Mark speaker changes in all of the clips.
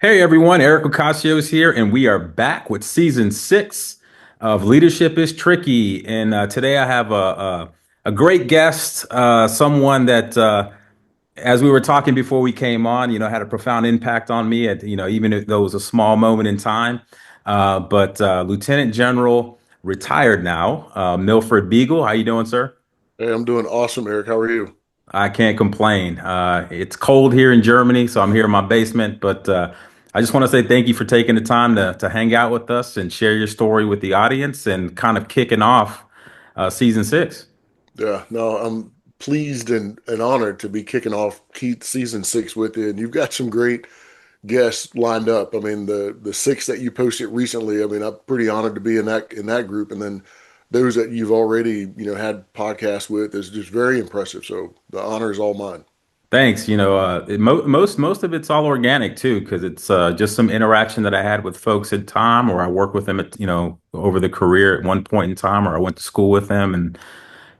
Speaker 1: Hey everyone, Eric Ocasio is here, and we are back with season six of Leadership is Tricky. And today I have a great guest, someone that, as we were talking before we came on, had a profound impact on me. Even though it was a small moment in time. But Lieutenant General, retired now, Milford Beagle. How you doing, sir?
Speaker 2: Hey, I'm doing awesome, Eric. How are you?
Speaker 1: I can't complain. It's cold here in Germany, so I'm here in my basement. But I just want to say thank you for taking the time to hang out with us and share your story with the audience and kind of kicking off season six.
Speaker 2: Yeah, no, I'm pleased and honored to be kicking off season six with you. And you've got some great guests lined up. I mean, the six that you posted recently, I mean, I'm pretty honored to be in that group. And then those that you've already, had podcasts with is just very impressive. So the honor is all mine.
Speaker 1: Thanks. Most of it's all organic too, because it's just some interaction that I had with folks at Tom, or I work with them at over the career at one point in time, or I went to school with them, and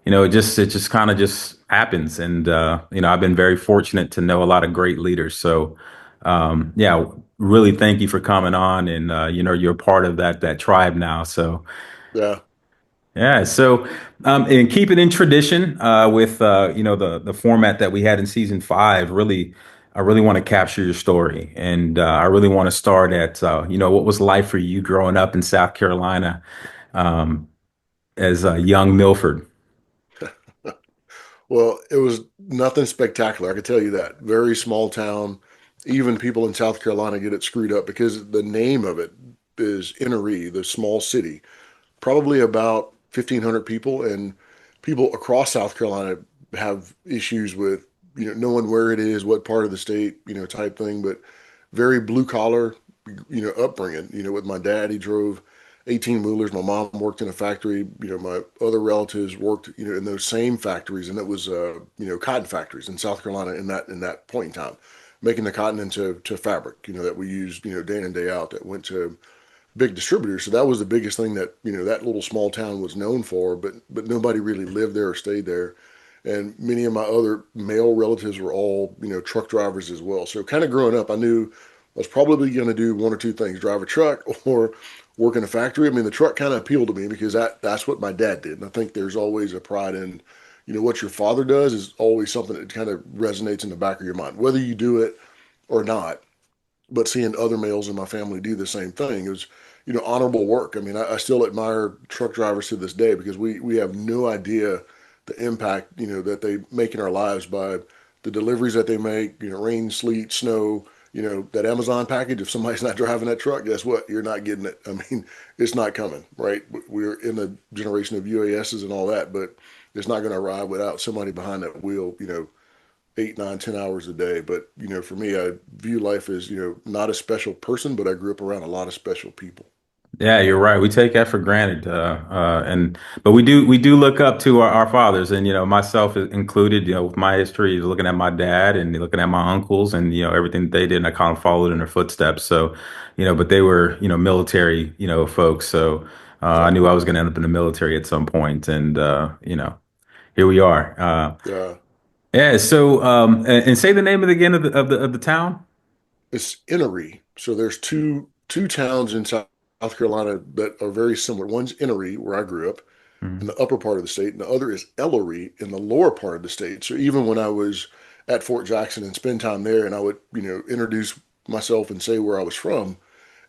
Speaker 1: it just kind of just happens. And I've been very fortunate to know a lot of great leaders. So yeah, really thank you for coming on, and you're part of that tribe now. So
Speaker 2: Yeah.
Speaker 1: yeah, so and keep it in tradition with the format that we had in season five. Really, I really want to capture your story, and I really want to start at what was life for you growing up in South Carolina um, as a young Milford.
Speaker 2: Well, it was nothing spectacular. I can tell you that. Very small town. Even people in South Carolina get it screwed up because the name of it is Innery, the small city. Probably about 1,500 people, and people across South Carolina have issues with knowing where it is, what part of the state, type thing. But very blue collar, upbringing. With my dad, he drove 18 wheelers. My mom worked in a factory. My other relatives worked, in those same factories, and it was, cotton factories in South Carolina in that point in time, making the cotton into fabric, that we used, day in and day out. That went to big distributors. So that was the biggest thing that that little small town was known for. But nobody really lived there or stayed there. And many of my other male relatives were all truck drivers as well. So kind of growing up, I knew I was probably going to do one or two things: drive a truck or work in a factory. I mean, the truck kind of appealed to me because that's what my dad did. And I think there's always a pride in what your father does is always something that kind of resonates in the back of your mind, whether you do it or not. But seeing other males in my family do the same thing is, honorable work. I mean, I still admire truck drivers to this day because we have no idea the impact, that they make in our lives by the deliveries that they make, rain, sleet, snow, that Amazon package. If somebody's not driving that truck, guess what? You're not getting it. I mean, it's not coming, right? We're in the generation of UASs and all that, but it's not going to arrive without somebody behind that wheel, 8, 9, 10 hours a day. But for me, I view life as not a special person, but I grew up around a lot of special people.
Speaker 1: Yeah, you're right. We take that for granted, and but we do look up to our fathers, and myself included. With my history, looking at my dad and looking at my uncles, and everything that they did, and I kind of followed in their footsteps. So, but they were military folks, so I
Speaker 2: Yeah,
Speaker 1: knew I was going to end up in the military at some point, and here we are.
Speaker 2: yeah.
Speaker 1: Yeah. So, and say the name of the town.
Speaker 2: It's Innery. So there's two towns in South Carolina that are very similar. One's Innery, where I grew up, in
Speaker 1: Mhm.
Speaker 2: the upper part of the state, and the other is Ellery in the lower part of the state. So even when I was at Fort Jackson and spend time there, and I would introduce myself and say where I was from,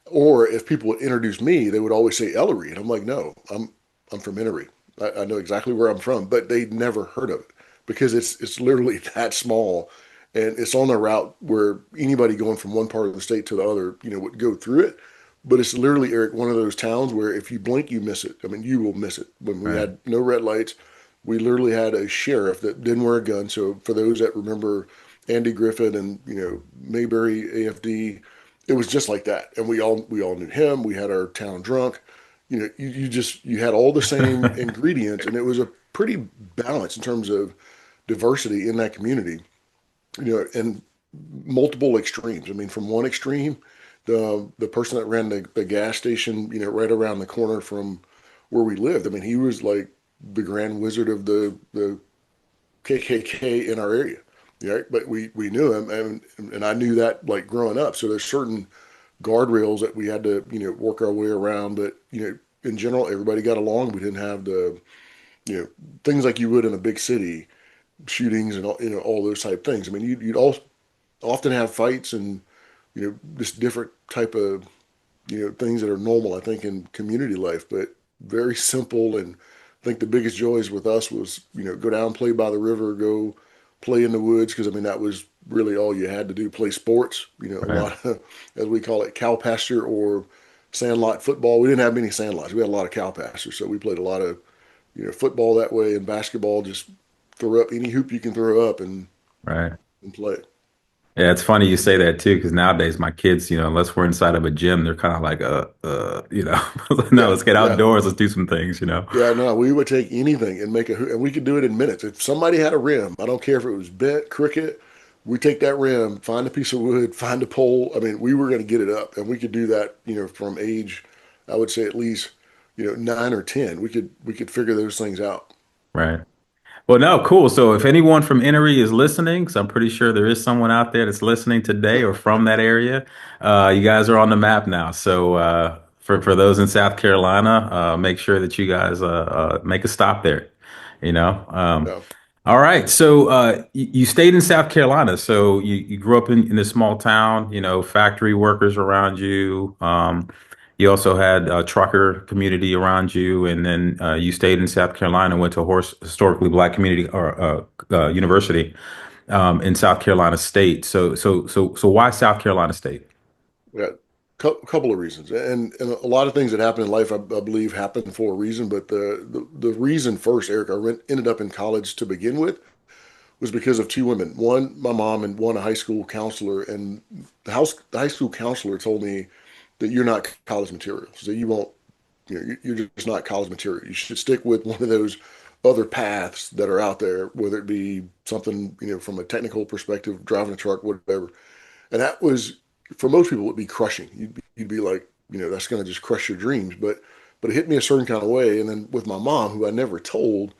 Speaker 2: or if people would introduce me, they would always say Ellery, and I'm like, no, I'm from Innery. I know exactly where I'm from, but they'd never heard of it because it's literally that small, and it's on a route where anybody going from one part of the state to the other, would go through it. But it's literally, Eric, one of those towns where if you blink, you miss it. I mean, you will miss it. When we
Speaker 1: Right.
Speaker 2: had no red lights, we literally had a sheriff that didn't wear a gun. So for those that remember Andy Griffith and Mayberry AFD, it was just like that, and we all knew him. We had our town drunk. You had all the same ingredients, and it was a pretty balanced in terms of diversity in that community. And multiple extremes. I mean, from one extreme, the person that ran the gas station, right around the corner from where we lived. I mean, he was like the grand wizard of the KKK in our area. Yeah, but we knew him, and I knew that like growing up. So there's certain guardrails that we had to, work our way around. But, in general, everybody got along. We didn't have the, things like you would in a big city, shootings and all, all those type things. I mean, you'd all often have fights and, just different type of, things that are normal, I think, in community life, but very simple. And I think the biggest joys with us was, go down, play by the river, go play in the woods. Cause I mean, that was really all you had to do, play sports, a
Speaker 1: Right.
Speaker 2: lot of, as we call it, cow pasture or sandlot football. We didn't have many sandlots. We had a lot of cow pastures. So we played a lot of, football that way and basketball, just throw up any hoop you can throw up
Speaker 1: Right.
Speaker 2: and play.
Speaker 1: Yeah, it's funny you say that too, because nowadays my kids, unless we're inside of a gym, they're kind of like, no,
Speaker 2: Yeah.
Speaker 1: let's get
Speaker 2: Yeah.
Speaker 1: outdoors, let's do some things.
Speaker 2: Yeah, no, we would take anything and make and we could do it in minutes. If somebody had a rim, I don't care if it was bent, cricket, we take that rim, find a piece of wood, find a pole. I mean, we were going to get it up, and we could do that, from age, I would say at least, 9 or 10. We could figure those things out.
Speaker 1: Right. Well, no, cool. So if anyone from Innery is listening, because I'm pretty sure there is someone out there that's listening today or from that area, you guys are on the map now. So for those in South Carolina, make sure that you guys make a stop there. You know.
Speaker 2: Yeah,
Speaker 1: All right. So you stayed in South Carolina. So you grew up in a small town. Factory workers around you. You also had a trucker community around you, and then you stayed in South Carolina, went to a historically black community or university in South Carolina State. So why South Carolina State?
Speaker 2: yeah. Couple of reasons, and a lot of things that happen in life, I believe, happen for a reason. But the reason first, Eric, ended up in college to begin with was because of two women. One, my mom, and one, a high school counselor. And the high school counselor told me that you're not college material, so you won't, you're just not college material. You should stick with one of those other paths that are out there, whether it be something, from a technical perspective, driving a truck, whatever. And that was, for most people, it'd be crushing. You'd be like, that's going to just crush your dreams. But it hit me a certain kind of way. And then with my mom, who I never told,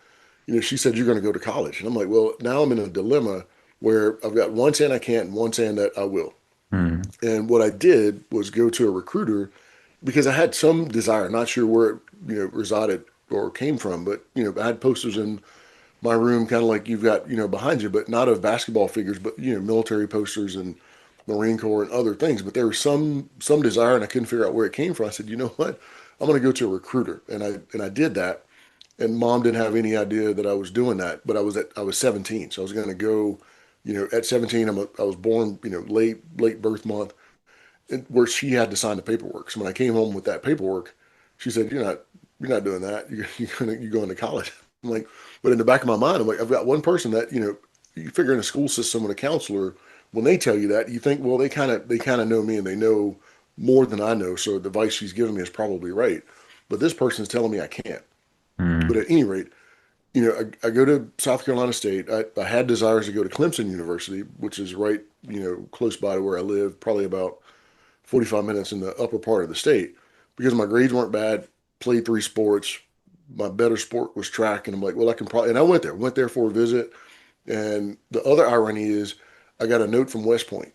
Speaker 2: she said, you're going to go to college. And I'm like, well, now I'm in a dilemma where I've got one saying I can't and one saying that I will.
Speaker 1: Hmm.
Speaker 2: And what I did was go to a recruiter because I had some desire, not sure where it, resided or came from, but, I had posters in my room, kind of like you've got, behind you, but not of basketball figures, but, military posters and Marine Corps and other things. But there was some desire and I couldn't figure out where it came from. I said, you know what? I'm going to go to a recruiter. And I did that. And mom didn't have any idea that I was doing that, but I was 17, so I was going to go, at 17. I was born, late birth month, where she had to sign the paperwork. So when I came home with that paperwork, she said, you're not doing that. You're going to college. I'm like, but in the back of my mind, I'm like, I've got one person that, you figure in a school system with a counselor, when they tell you that, you think, well, they kind of know me and they know more than I know, so the advice she's giving me is probably right. But this person's telling me I can't. But
Speaker 1: Hmm.
Speaker 2: at any rate, I go to South Carolina State. I had desires to go to Clemson University, which is right, close by to where I live, probably about 45 minutes in the upper part of the state, because my grades weren't bad, played three sports. My better sport was track. And I'm like, well, I can probably, and I went there for a visit. And the other irony is I got a note from West Point,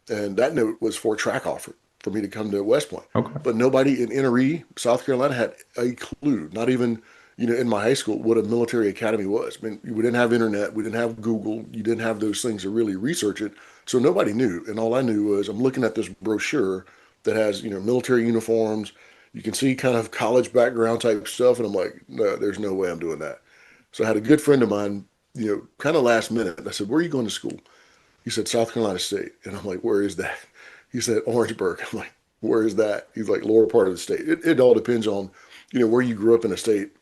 Speaker 2: and that note was for a track offer for me to come to West Point.
Speaker 1: Okay.
Speaker 2: But nobody in NRE, South Carolina, had a clue, not even, in my high school, what a military academy was. I mean, we didn't have internet, we didn't have Google, you didn't have those things to really research it. So nobody knew. And all I knew was I'm looking at this brochure that has, military uniforms. You can see kind of college background type stuff. And I'm like, no, there's no way I'm doing that. So I had a good friend of mine, kind of last minute. I said, where are you going to school? He said, South Carolina State. And I'm like, where is that? He said, Orangeburg. I'm like, where is that? He's like, lower part of the state. It all depends on, where you grew up in a state,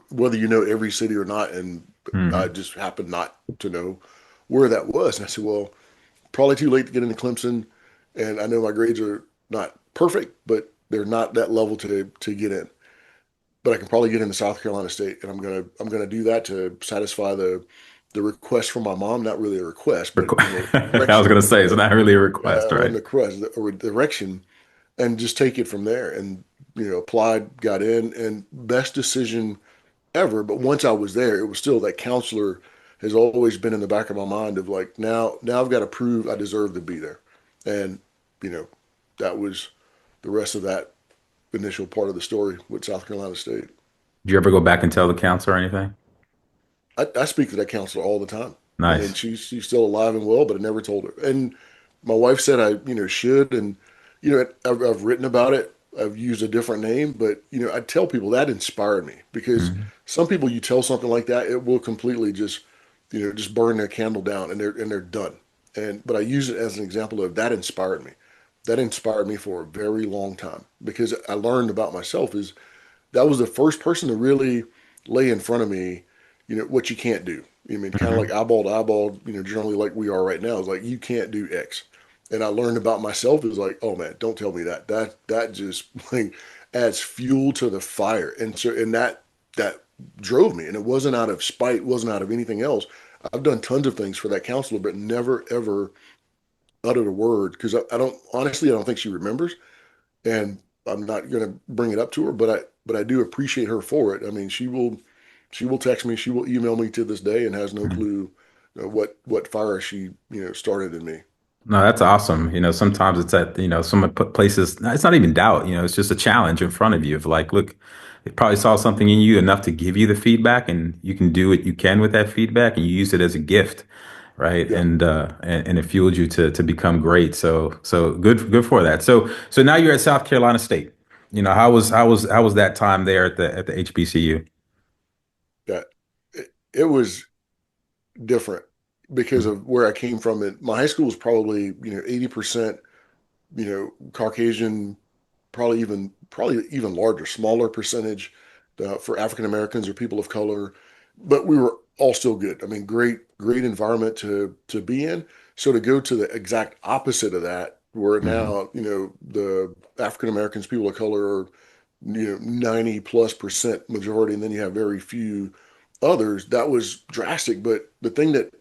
Speaker 2: whether you know every city or not. And I
Speaker 1: Hmm.
Speaker 2: just happened not to know where that was. And I said, well, probably too late to get into Clemson. And I know my grades are not perfect, but they're not that level to get in. But I can probably get into South Carolina State, and I'm gonna do that to satisfy the request from my mom. Not really a request, but
Speaker 1: I was
Speaker 2: direction.
Speaker 1: gonna say it's not really a request,
Speaker 2: It wasn't
Speaker 1: right?
Speaker 2: a request or a direction, and just take it from there. And applied, got in, and best decision ever. But once I was there, it was still that counselor has always been in the back of my mind of like now I've got to prove I deserve to be there, and you know that was the rest of that initial part of the story with South Carolina State.
Speaker 1: Did you ever go back and tell the council or anything?
Speaker 2: I speak to that counselor all the time. I mean,
Speaker 1: Nice.
Speaker 2: she's still alive and well, but I never told her. And my wife said I should, and I've written about it. I've used a different name, but I tell people that inspired me because
Speaker 1: Mhm.
Speaker 2: some people you tell something like that, it will completely just burn their candle down and they're done. And but I use it as an example of that inspired me. That inspired me for a very long time because I learned about myself is that was the first person to really lay in front of me, what you can't do. I mean, kind of like
Speaker 1: Mhm.
Speaker 2: eyeball to eyeball, generally like we are right now. It's like you can't do X. And I learned about myself is like, oh man, don't tell me that. That just like adds fuel to the fire. And that drove me. And it wasn't out of spite, wasn't out of anything else. I've done tons of things for that counselor, but never ever uttered a word because I don't honestly I don't think she remembers and I'm not going to bring it up to her, but I do appreciate her for it. I mean, she will text me, she will email me to this day, and has no
Speaker 1: Mhm.
Speaker 2: clue what fire she started in me.
Speaker 1: No, that's awesome. Sometimes it's at, some put places, it's not even doubt, it's just a challenge in front of you of like, look, they probably saw something in you enough to give you the feedback and you can do what you can with that feedback and you use it as a gift, right?
Speaker 2: Yeah,
Speaker 1: And it fueled you to become great. So good for that. So now you're at South Carolina State. How was that time there at the HBCU?
Speaker 2: that it was different because of where I came from. And my high school was probably 80% Caucasian, probably even larger, smaller percentage for African Americans or people of color, but we were all still good. I mean, great environment to be in. So to go to the exact opposite of that, where
Speaker 1: Hmm.
Speaker 2: now the African Americans, people of color are 90+% majority, and then you have very few others. That was drastic. But the thing that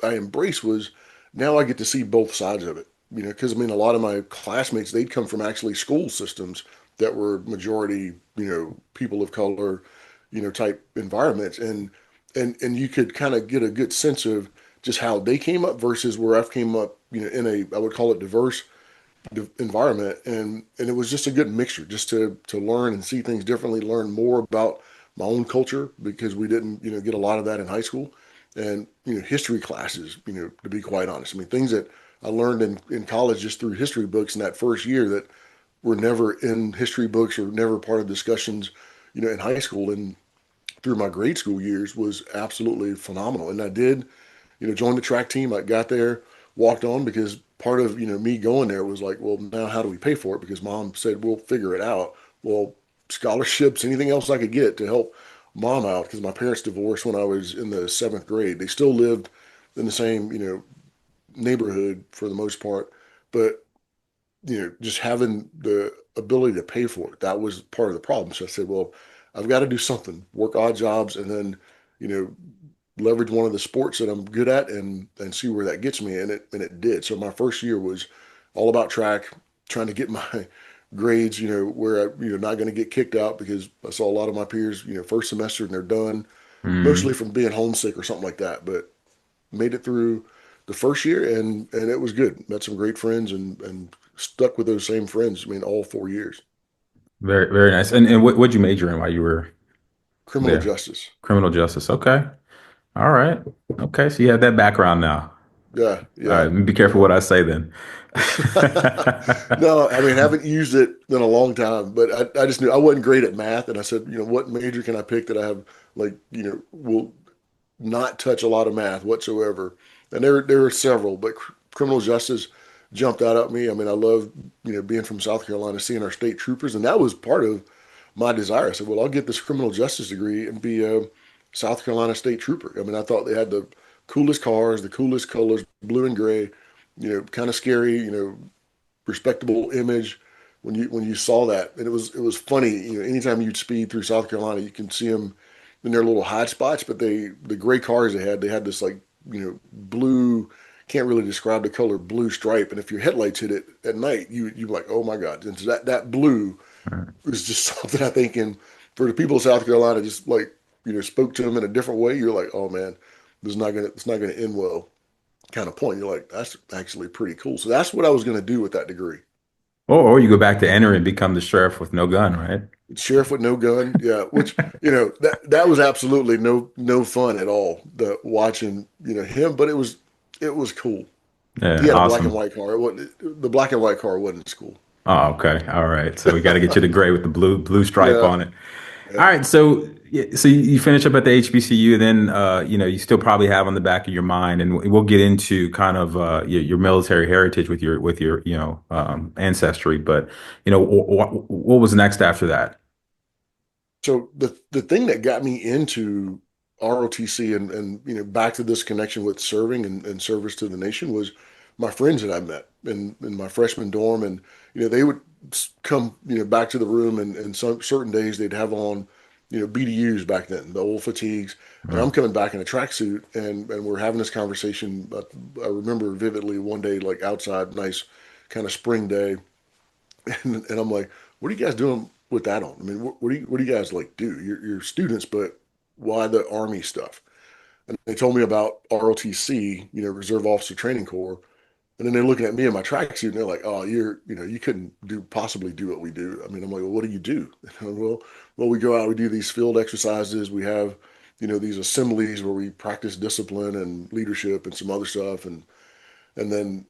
Speaker 2: I embraced was now I get to see both sides of it. Because I mean, a lot of my classmates, they'd come from actually school systems that were majority, people of color, type environments, and you could kind of get a good sense of just how they came up versus where I've came up, in I would call it diverse environment, and it was just a good mixture, just to learn and see things differently, learn more about my own culture because we didn't, get a lot of that in high school, and history classes, to be quite honest. I mean, things that I learned in college just through history books in that first year that were never in history books or never part of discussions, in high school and through my grade school years was absolutely phenomenal. And I did, join the track team. I got there, walked on because part of, me going there was like, well, now how do we pay for it? Because mom said, we'll figure it out. Well, scholarships, anything else I could get to help mom out because my parents divorced when I was in the seventh grade. They still lived in the same, neighborhood for the most part, but just having the ability to pay for it, that was part of the problem. So I said, well, I've got to do something, work odd jobs, and then, you know, leverage one of the sports that I'm good at and see where that gets me. And it did. So my first year was all about track, trying to get my grades, where I, not going to get kicked out because I saw a lot of my peers, first semester and they're done, mostly
Speaker 1: Hmm.
Speaker 2: from being homesick or something like that. But made it through the first year and it was good. Met some great friends and stuck with those same friends. I mean, all 4 years.
Speaker 1: Very, very nice. And what'd you major in while you were
Speaker 2: Criminal
Speaker 1: there?
Speaker 2: justice.
Speaker 1: Criminal justice. Okay. All right. Okay. So you have that background now.
Speaker 2: Yeah,
Speaker 1: All
Speaker 2: yeah.
Speaker 1: right. Be careful what I say then.
Speaker 2: No, I mean, haven't used it in a long time, but I just knew I wasn't great at math. And I said, what major can I pick that I have, like, will not touch a lot of math whatsoever? And there are several, but criminal justice jumped out at me. I mean, I love, being from South Carolina, seeing our state troopers. And that was part of my desire. I said, well, I'll get this criminal justice degree and be a South Carolina state trooper. I mean, I thought they had the coolest cars, the coolest colors, blue and gray, kind of scary, respectable image when you saw that. And it was funny. Anytime you'd speed through South Carolina, you can see them in their little hot spots. But the gray cars they had this like blue. Can't really describe the color blue stripe. And if your headlights hit it at night, you like, oh my God. And so that blue was just something I think for the people of South Carolina, just like spoke to them in a different way. You're like, oh man, it's not gonna end well. Kind of point. You're like, that's actually pretty cool. So that's what I was gonna do with that degree.
Speaker 1: Or you go back to enter and become the sheriff with no gun, right?
Speaker 2: Sheriff with no gun, yeah. Which that was absolutely no fun at all. The watching him, but it was cool. He
Speaker 1: Yeah,
Speaker 2: had a black and
Speaker 1: awesome.
Speaker 2: white car. It wasn't the black and white car wasn't cool.
Speaker 1: Oh, okay. All right. So we got to get you the gray with the blue stripe
Speaker 2: Yeah,
Speaker 1: on it. All
Speaker 2: yeah.
Speaker 1: right. So yeah, so you finish up at the HBCU, then you still probably have on the back of your mind, and we'll get into kind of your military heritage with your ancestry. But what was next after that?
Speaker 2: So the thing that got me into ROTC and back to this connection with serving and service to the nation was my friends that I met in my freshman dorm, and they would come back to the room, and some certain days they'd have on BDUs back then, the old fatigues, and I'm coming back in a tracksuit, and we're having this conversation. I remember vividly one day, like outside, nice kind of spring day, and I'm like, what are you guys doing with that on? I mean, what do you guys like do? You're students, but why the Army stuff? And they told me about ROTC, Reserve Officer Training Corps. And then they're looking at me in my tracksuit and they're like, oh, you couldn't possibly do what we do. I mean, I'm like, well, what do you do? Well, we go out, we do these field exercises. We have, these assemblies where we practice discipline and leadership and some other stuff. And then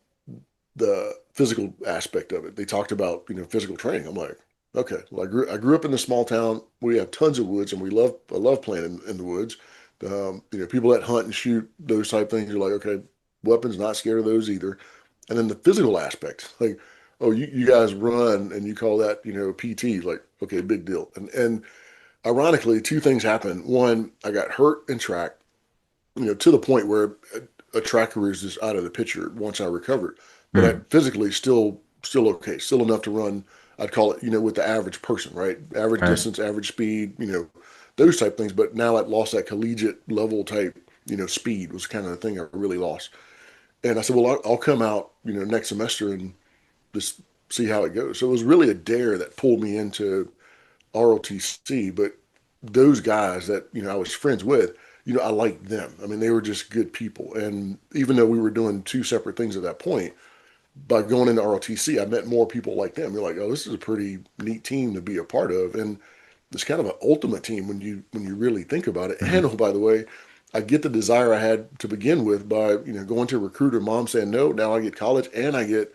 Speaker 2: the physical aspect of it. They talked about physical training. I'm like, okay. Well, I grew up in a small town. We have tons of woods, and I love playing in the woods. People that hunt and shoot those type things. You're like, okay, weapons, not scared of those either. And then the physical aspect, like, oh, you guys run and you call that PT, like, okay, big deal. And ironically, two things happened. One, I got hurt in track, to the point where a track career is just out of the picture once I recovered. But I
Speaker 1: Hmm.
Speaker 2: physically still okay, still enough to run. I'd call it, with the average person, right? Average
Speaker 1: Right.
Speaker 2: distance, average speed, those type things. But now I'd lost that collegiate level type, speed was kind of the thing I really lost. And I said, well, I'll come out, next semester and just see how it goes. So it was really a dare that pulled me into ROTC, but those guys that I was friends with, I liked them. I mean, they were just good people. And even though we were doing two separate things at that point, by going into ROTC, I met more people like them. You're like, oh, this is a pretty neat team to be a part of, and it's kind of an ultimate team when you really think about it. And
Speaker 1: Mhm.
Speaker 2: oh, by the way, I get the desire I had to begin with by going to a recruiter, mom saying no. Now I get college, and I get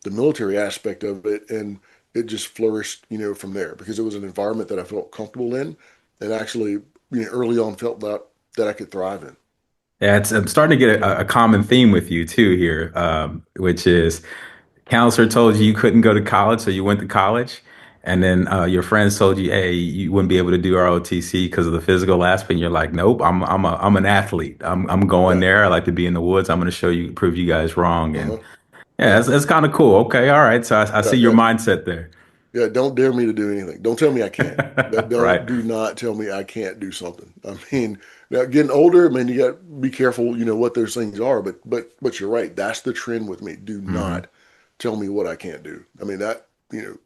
Speaker 2: the military aspect of it, and it just flourished, from there because it was an environment that I felt comfortable in, and actually, early on felt that I could thrive in.
Speaker 1: Yeah, I'm starting to get a common theme with you too here, which is counselor told you you couldn't go to college, so you went to college, and then your friends told you, hey, you wouldn't be able to do ROTC because of the physical aspect. And you're like, nope, I'm an athlete. I'm going
Speaker 2: Yeah.
Speaker 1: there. I like to be in the woods. I'm going to show you, prove you guys wrong. And
Speaker 2: Uh-huh.
Speaker 1: yeah,
Speaker 2: Yeah.
Speaker 1: that's kind of cool. Okay, all right. So I
Speaker 2: Yeah.
Speaker 1: see your
Speaker 2: Yeah.
Speaker 1: mindset there.
Speaker 2: Yeah, don't dare me to do anything. Don't tell me I can't. That don't
Speaker 1: Right.
Speaker 2: do not tell me I can't do something. I mean, now getting older, I mean, you got to be careful, what those things are. But you're right. That's the trend with me. Do
Speaker 1: Hmm.
Speaker 2: not tell me what I can't do. I mean that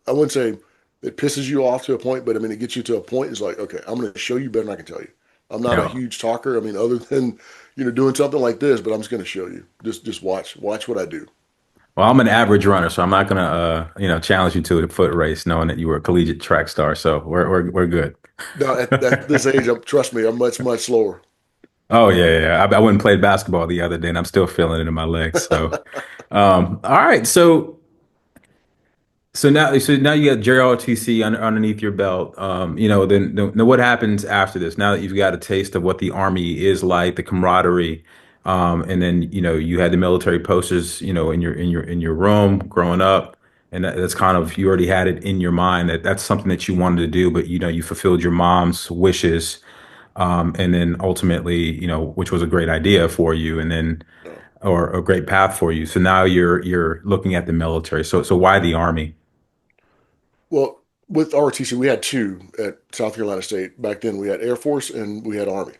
Speaker 2: I wouldn't say it pisses you off to a point, but I mean it gets you to a point. It's like, okay, I'm going to show you better than I can tell you. I'm not a
Speaker 1: Yeah.
Speaker 2: huge talker. I mean, other than doing something like this, but I'm just going to show you. Just watch what I do.
Speaker 1: Well, I'm an average runner, so I'm not gonna challenge you to a foot race, knowing that you were a collegiate track star. So we're good.
Speaker 2: Now at this age, trust me, I'm much slower.
Speaker 1: Oh yeah. I went and played basketball the other day, and I'm still feeling it in my legs. So, all right. So now you got JROTC underneath your belt. Then what happens after this? Now that you've got a taste of what the Army is like, the camaraderie, and then you had the military posters, in your room growing up, and that's kind of you already had it in your mind that that's something that you wanted to do, but you fulfilled your mom's wishes, and then ultimately, which was a great idea for you, and then
Speaker 2: No.
Speaker 1: or a great path for you. So now you're looking at the military. So why the Army?
Speaker 2: Well, with ROTC, we had two at South Carolina State. Back then, we had Air Force and we had Army.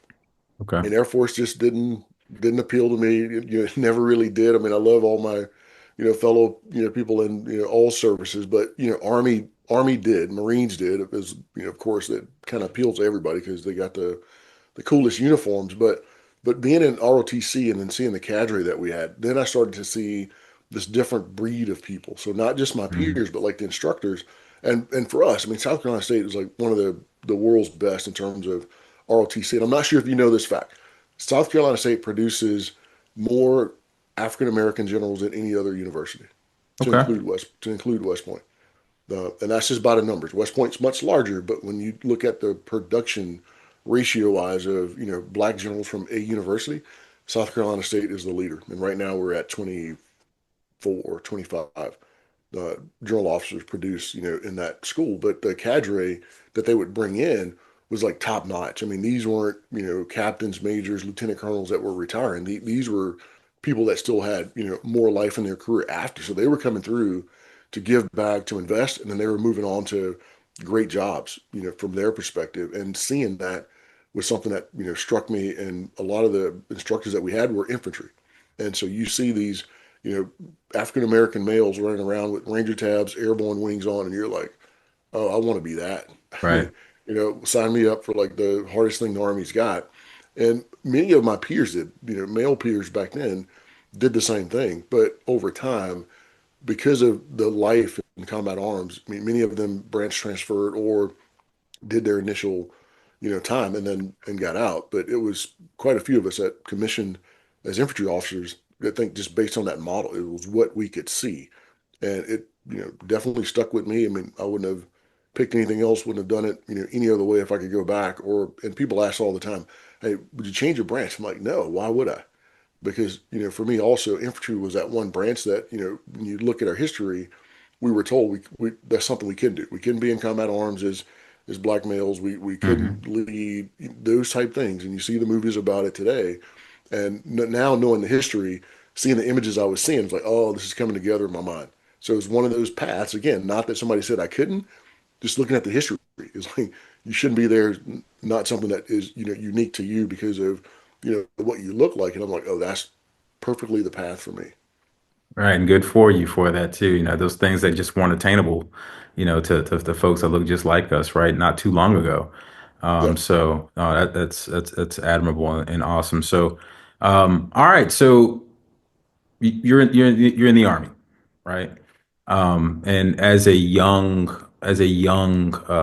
Speaker 1: Okay.
Speaker 2: And Air Force just didn't appeal to me. It never really did. I mean, I love all my, fellow, people in, all services, but Army did, Marines did. It was, of course, that kind of appeals to everybody because they got the coolest uniforms. But being in ROTC and then seeing the cadre that we had, then I started to see this different breed of people. So not just my
Speaker 1: Mhm.
Speaker 2: peers, but like the instructors. And for us, I mean, South Carolina State is like one of the world's best in terms of ROTC. And I'm not sure if you know this fact. South Carolina State produces more African American generals than any other university,
Speaker 1: Okay.
Speaker 2: to include West Point. And that's just by the numbers. West Point's much larger, but when you look at the production ratio wise of black generals from a university, South Carolina State is the leader. And right now we're at 24, 25 drill officers produced, in that school. But the cadre that they would bring in was like top notch. I mean, these weren't, captains, majors, lieutenant colonels that were retiring. These were people that still had, more life in their career after. So they were coming through to give back, to invest, and then they were moving on to great jobs, from their perspective. And seeing that was something that, struck me. And a lot of the instructors that we had were infantry. And so you see these, African American males running around with Ranger tabs, airborne wings on, and you're like, oh, I want to be that. I
Speaker 1: Right.
Speaker 2: mean, sign me up for like the hardest thing the Army's got. And many of my peers did, male peers back then did the same thing. But over time, because of the life in combat arms, I mean, many of them branch transferred or did their initial, time and then and got out. But it was quite a few of us that commissioned as infantry officers. I think just based on that model, it was what we could see, and it definitely stuck with me. I mean, I wouldn't have picked anything else, wouldn't have done it any other way if I could go back. Or and people ask all the time, "Hey, would you change your branch?" I'm like, "No, why would I?" Because for me also infantry was that one branch that when you look at our history, we were told we that's something we couldn't do. We couldn't be in combat arms as black males. We couldn't
Speaker 1: Hmm.
Speaker 2: lead those type things. And you see the movies about it today. And now knowing the history, seeing the images I was seeing, it's like, oh, this is coming together in my mind. So it's one of those paths. Again, not that somebody said I couldn't. Just looking at the history, it's like you shouldn't be there. Not something that is unique to you because of what you look like. And I'm like, oh, that's perfectly the path for me.
Speaker 1: Right. And good for you for that too. Those things that just weren't attainable, to folks that look just like us, right? Not too long ago.
Speaker 2: Yeah.
Speaker 1: That's admirable and awesome. So, all right. So you're in the army, right? And as a young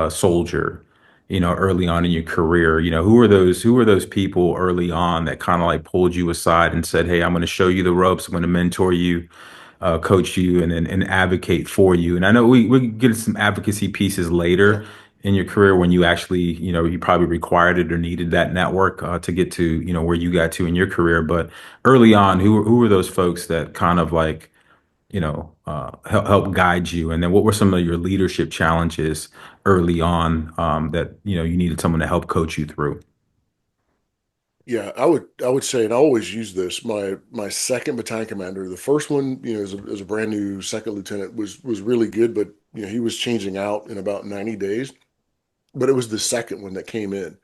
Speaker 1: soldier, early on in your career, who are those people early on that kind of like pulled you aside and said, "Hey, I'm going to show you the ropes. I'm going to mentor you, coach you, and advocate for you." And I know we get some advocacy pieces
Speaker 2: Yeah.
Speaker 1: later in your career when you actually, you probably required it or needed that network to get to, where you got to in your career. But early on, who were those folks that kind of like, help guide you? And then what were some of your leadership challenges early on that, you needed someone to help coach you through?
Speaker 2: Yeah, I would say, and I always use this. My second battalion commander, the first one, as a brand new second lieutenant, was really good, but he was changing out in about 90 days. But it was the second one that came in,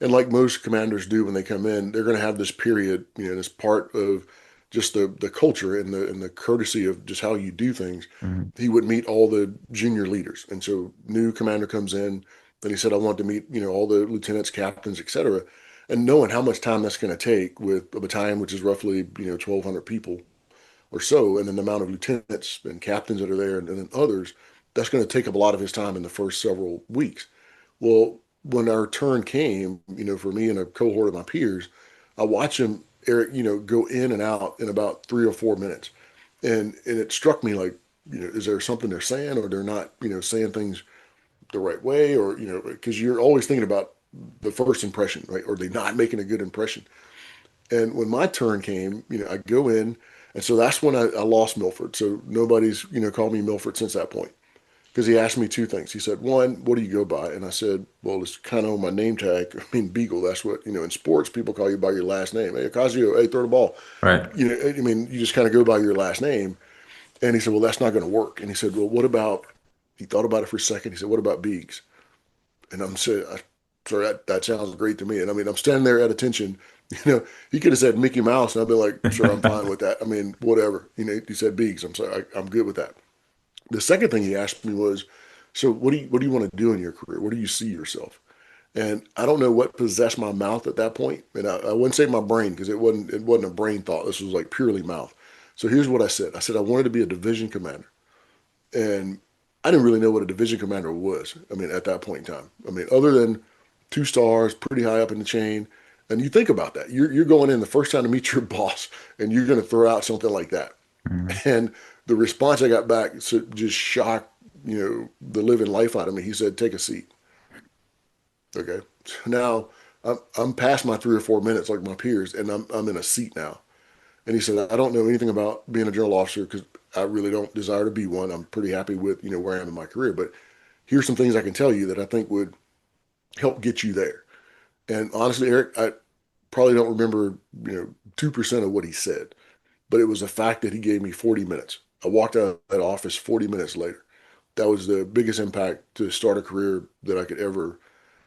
Speaker 2: and like most commanders do when they come in, they're going to have this period, this part of just the culture and the courtesy of just how you do things.
Speaker 1: Mhm.
Speaker 2: He would meet all the junior leaders, and so new commander comes in. Then he said, "I want to meet all the lieutenants, captains, etc." And knowing how much time that's going to take with a battalion, which is roughly 1,200 people or so, and then the amount of lieutenants and captains that are there, and then others, that's going to take up a lot of his time in the first several weeks. Well, when our turn came, for me and a cohort of my peers, I watched him, Eric, go in and out in about 3 or 4 minutes, and it struck me like, is there something they're saying, or they're not, saying things the right way, or because you're always thinking about the first impression, right? Or they not making a good impression. And when my turn came, I go in, and so that's when I lost Milford. So nobody's called me Milford since that point because he asked me two things. He said, one, what do you go by? And I said, well, it's kind of on my name tag. I mean, Beagle. That's what in sports people call you by your last name. Hey, Ocasio, hey, throw the ball.
Speaker 1: Right.
Speaker 2: I mean, you just kind of go by your last name. And he said, well, that's not going to work. And he said, well, what about? He thought about it for a second. He said, what about Beags? And I'm saying, sorry, that sounds great to me. And I mean, I'm standing there at attention. He could have said Mickey Mouse, and I'd be like, sure, I'm fine with that. I mean, whatever. He said Beags. I'm sorry, I'm good with that. The second thing he asked me was, so what do you want to do in your career? Where do you see yourself? And I don't know what possessed my mouth at that point. And I wouldn't say my brain because it wasn't a brain thought. This was like purely mouth. So here's what I said. I said I wanted to be a division commander. And I didn't really know what a division commander was. I mean, at that point in time, I mean, other than 2 stars, pretty high up in the chain. And you think about that. You're going in the first time to meet your boss, and you're going to throw out something like that.
Speaker 1: Mhm.
Speaker 2: And the response I got back just shocked, the living life out of me. He said, "Take a seat." Okay. So now I'm past my 3 or 4 minutes like my peers, and I'm in a seat now. And he said, "I don't know anything about being a general officer because I really don't desire to be one. I'm pretty happy with, where I am in my career. But here's some things I can tell you that I think would help get you there." And honestly, Eric, I probably don't remember, 2% of what he said, but it was the fact that he gave me 40 minutes. I walked out of that office 40 minutes later. That was the biggest impact to start a career that I could ever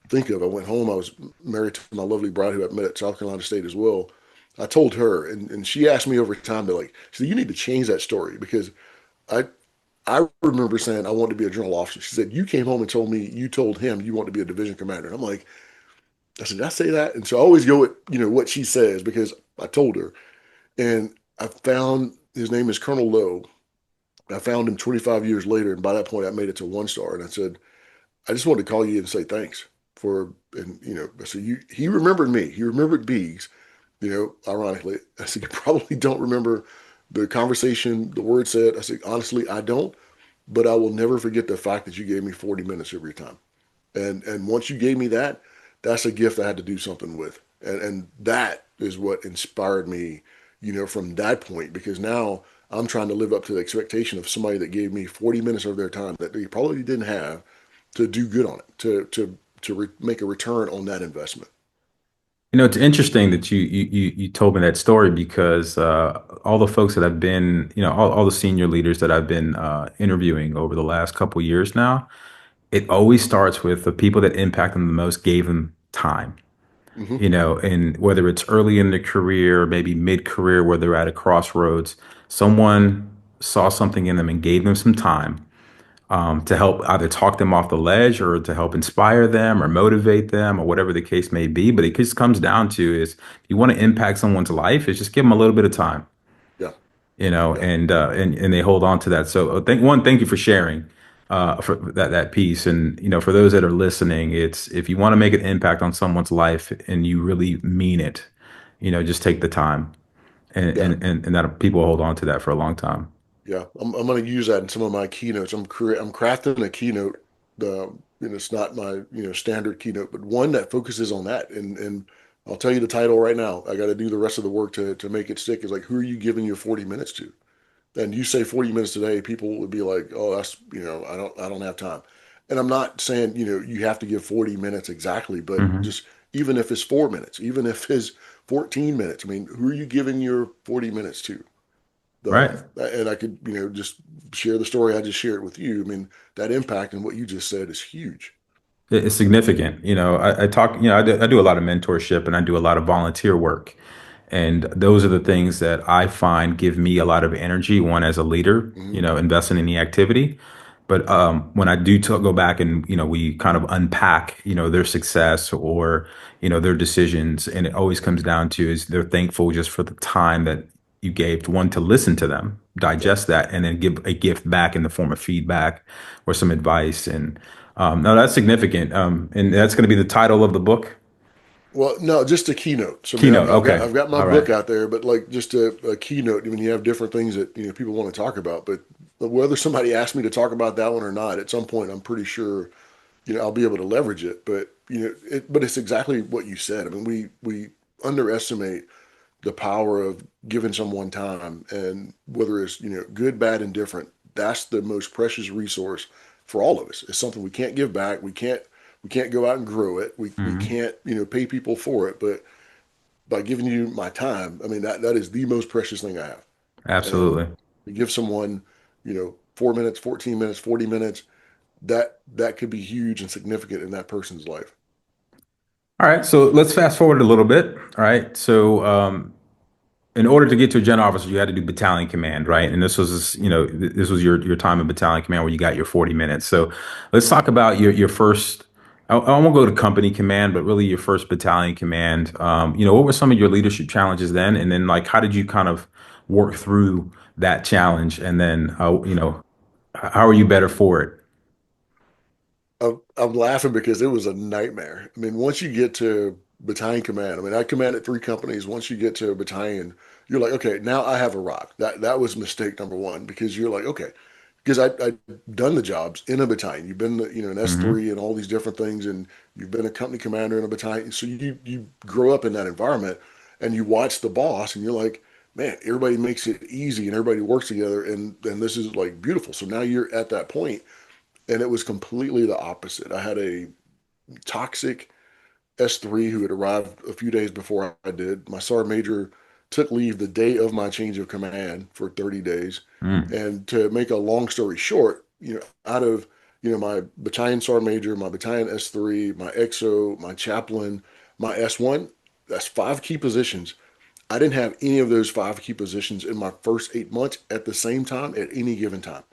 Speaker 2: think of. I went home. I was married to my lovely bride who I met at South Carolina State as well. I told her, and she asked me over time to like, she said, "You need to change that story because I I remember saying I wanted to be a general officer." She said, "You came home and told me you told him you want to be a division commander." And I'm like, I said, "Did I say that?" And so I always go with, what she says because I told her. And I found his name is Colonel Lowe. I found him 25 years later, and by that point I made it to 1 star. And I said, "I just wanted to call you and say thanks for," and I said, he remembered me. He remembered Beags, ironically. I said, "You probably don't remember the conversation, the word said." I said, "Honestly, I don't, but I will never forget the fact that you gave me 40 minutes of your time. And once you gave me that, that's a gift I had to do something with." And that is what inspired me, from that point, because now I'm trying to live up to the expectation of somebody that gave me 40 minutes of their time that they probably didn't have to do good on it, to make a return on that investment.
Speaker 1: It's interesting that you told me that story because all the folks that I've been, all the senior leaders that I've been interviewing over the last couple years now, it always starts with the people that impact them the most gave them time.
Speaker 2: Hmm.
Speaker 1: And whether it's early in their career, maybe mid-career where they're at a crossroads, someone saw something in them and gave them some time to help either talk them off the ledge or to help inspire them or motivate them or whatever the case may be. But it just comes down to is if you want to impact someone's life, is just give them a little bit of time,
Speaker 2: Yeah, yeah,
Speaker 1: and they hold on to that. So thank you for sharing for that piece. And for those that are listening, it's if you want to make an impact on someone's life and you really mean it, just take the time,
Speaker 2: yeah.
Speaker 1: and that people hold on to that for a long time.
Speaker 2: Yeah, I'm going to use that in some of my keynotes. I'm crafting a keynote. It's not my standard keynote, but one that focuses on that. And I'll tell you the title right now. I got to do the rest of the work to make it stick. Is like, who are you giving your 40 minutes to? And you say 40 minutes today, people would be like, "Oh, that's I don't have time." And I'm not saying you have to give 40 minutes exactly, but
Speaker 1: Hmm.
Speaker 2: just even if it's 4 minutes, even if it's 14 minutes. I mean, who are you giving your 40 minutes to?
Speaker 1: Right.
Speaker 2: And I could, just share the story I just shared with you. I mean, that impact and what you just said is huge.
Speaker 1: It's significant. I talk, I do a lot of mentorship and I do a lot of volunteer work. And those are the things that I find give me a lot of energy, one as a leader,
Speaker 2: Hmm.
Speaker 1: investing in the activity. But when I do go back and, we kind of unpack, their success or, their decisions, and it always comes down to is they're thankful just for the time that you gave to one to listen to them,
Speaker 2: Yeah.
Speaker 1: digest that, and then give a gift back in the form of feedback or some advice. And no, that's significant. And that's going to be the title of the book.
Speaker 2: Well, no, just a keynote. So I mean,
Speaker 1: Keynote. Okay.
Speaker 2: I've got my
Speaker 1: All
Speaker 2: book
Speaker 1: right.
Speaker 2: out there, but like just a keynote. I mean, you have different things that people want to talk about, but whether somebody asks me to talk about that one or not, at some point, I'm pretty sure I'll be able to leverage it. But but it's exactly what you said. I mean, we underestimate the power of giving someone time, and whether it's good, bad, and different, that's the most precious resource for all of us. It's something we can't give back. We can't go out and grow it. We
Speaker 1: Hmm.
Speaker 2: can't pay people for it. But by giving you my time, I mean that is the most precious thing I have. And
Speaker 1: Absolutely.
Speaker 2: to give someone 4 minutes, 14 minutes, 40 minutes, that could be huge and significant in that person's life.
Speaker 1: All right. So let's fast forward a little bit. All right. So in order to get to a general officer, you had to do battalion command, right? And this was your time in battalion command where you got your 40 minutes. So let's talk about your first. I won't go to company command, but really your first battalion command. What were some of your leadership challenges then? And then like, how did you kind of work through that challenge? And then, how are you better for it?
Speaker 2: I'm laughing because it was a nightmare. I mean, once you get to battalion command, I mean, I commanded three companies. Once you get to a battalion, you're like, okay, now I have a rock. That was mistake number one because you're like, okay, because I'd done the jobs in a battalion. You've been, an
Speaker 1: Hmm.
Speaker 2: S3 and all these different things, and you've been a company commander in a battalion. So you grow up in that environment, and you watch the boss, and you're like, man, everybody makes it easy, and everybody works together, and this is like beautiful. So now you're at that point and it was completely the opposite. I had a toxic S3 who had arrived a few days before I did. My sergeant major took leave the day of my change of command for 30 days.
Speaker 1: Mm,
Speaker 2: And to make a long story short, out of my battalion sergeant major, my battalion S3, my XO, my chaplain, my S1, that's five key positions. I didn't have any of those five key positions in my first 8 months at the same time at any given time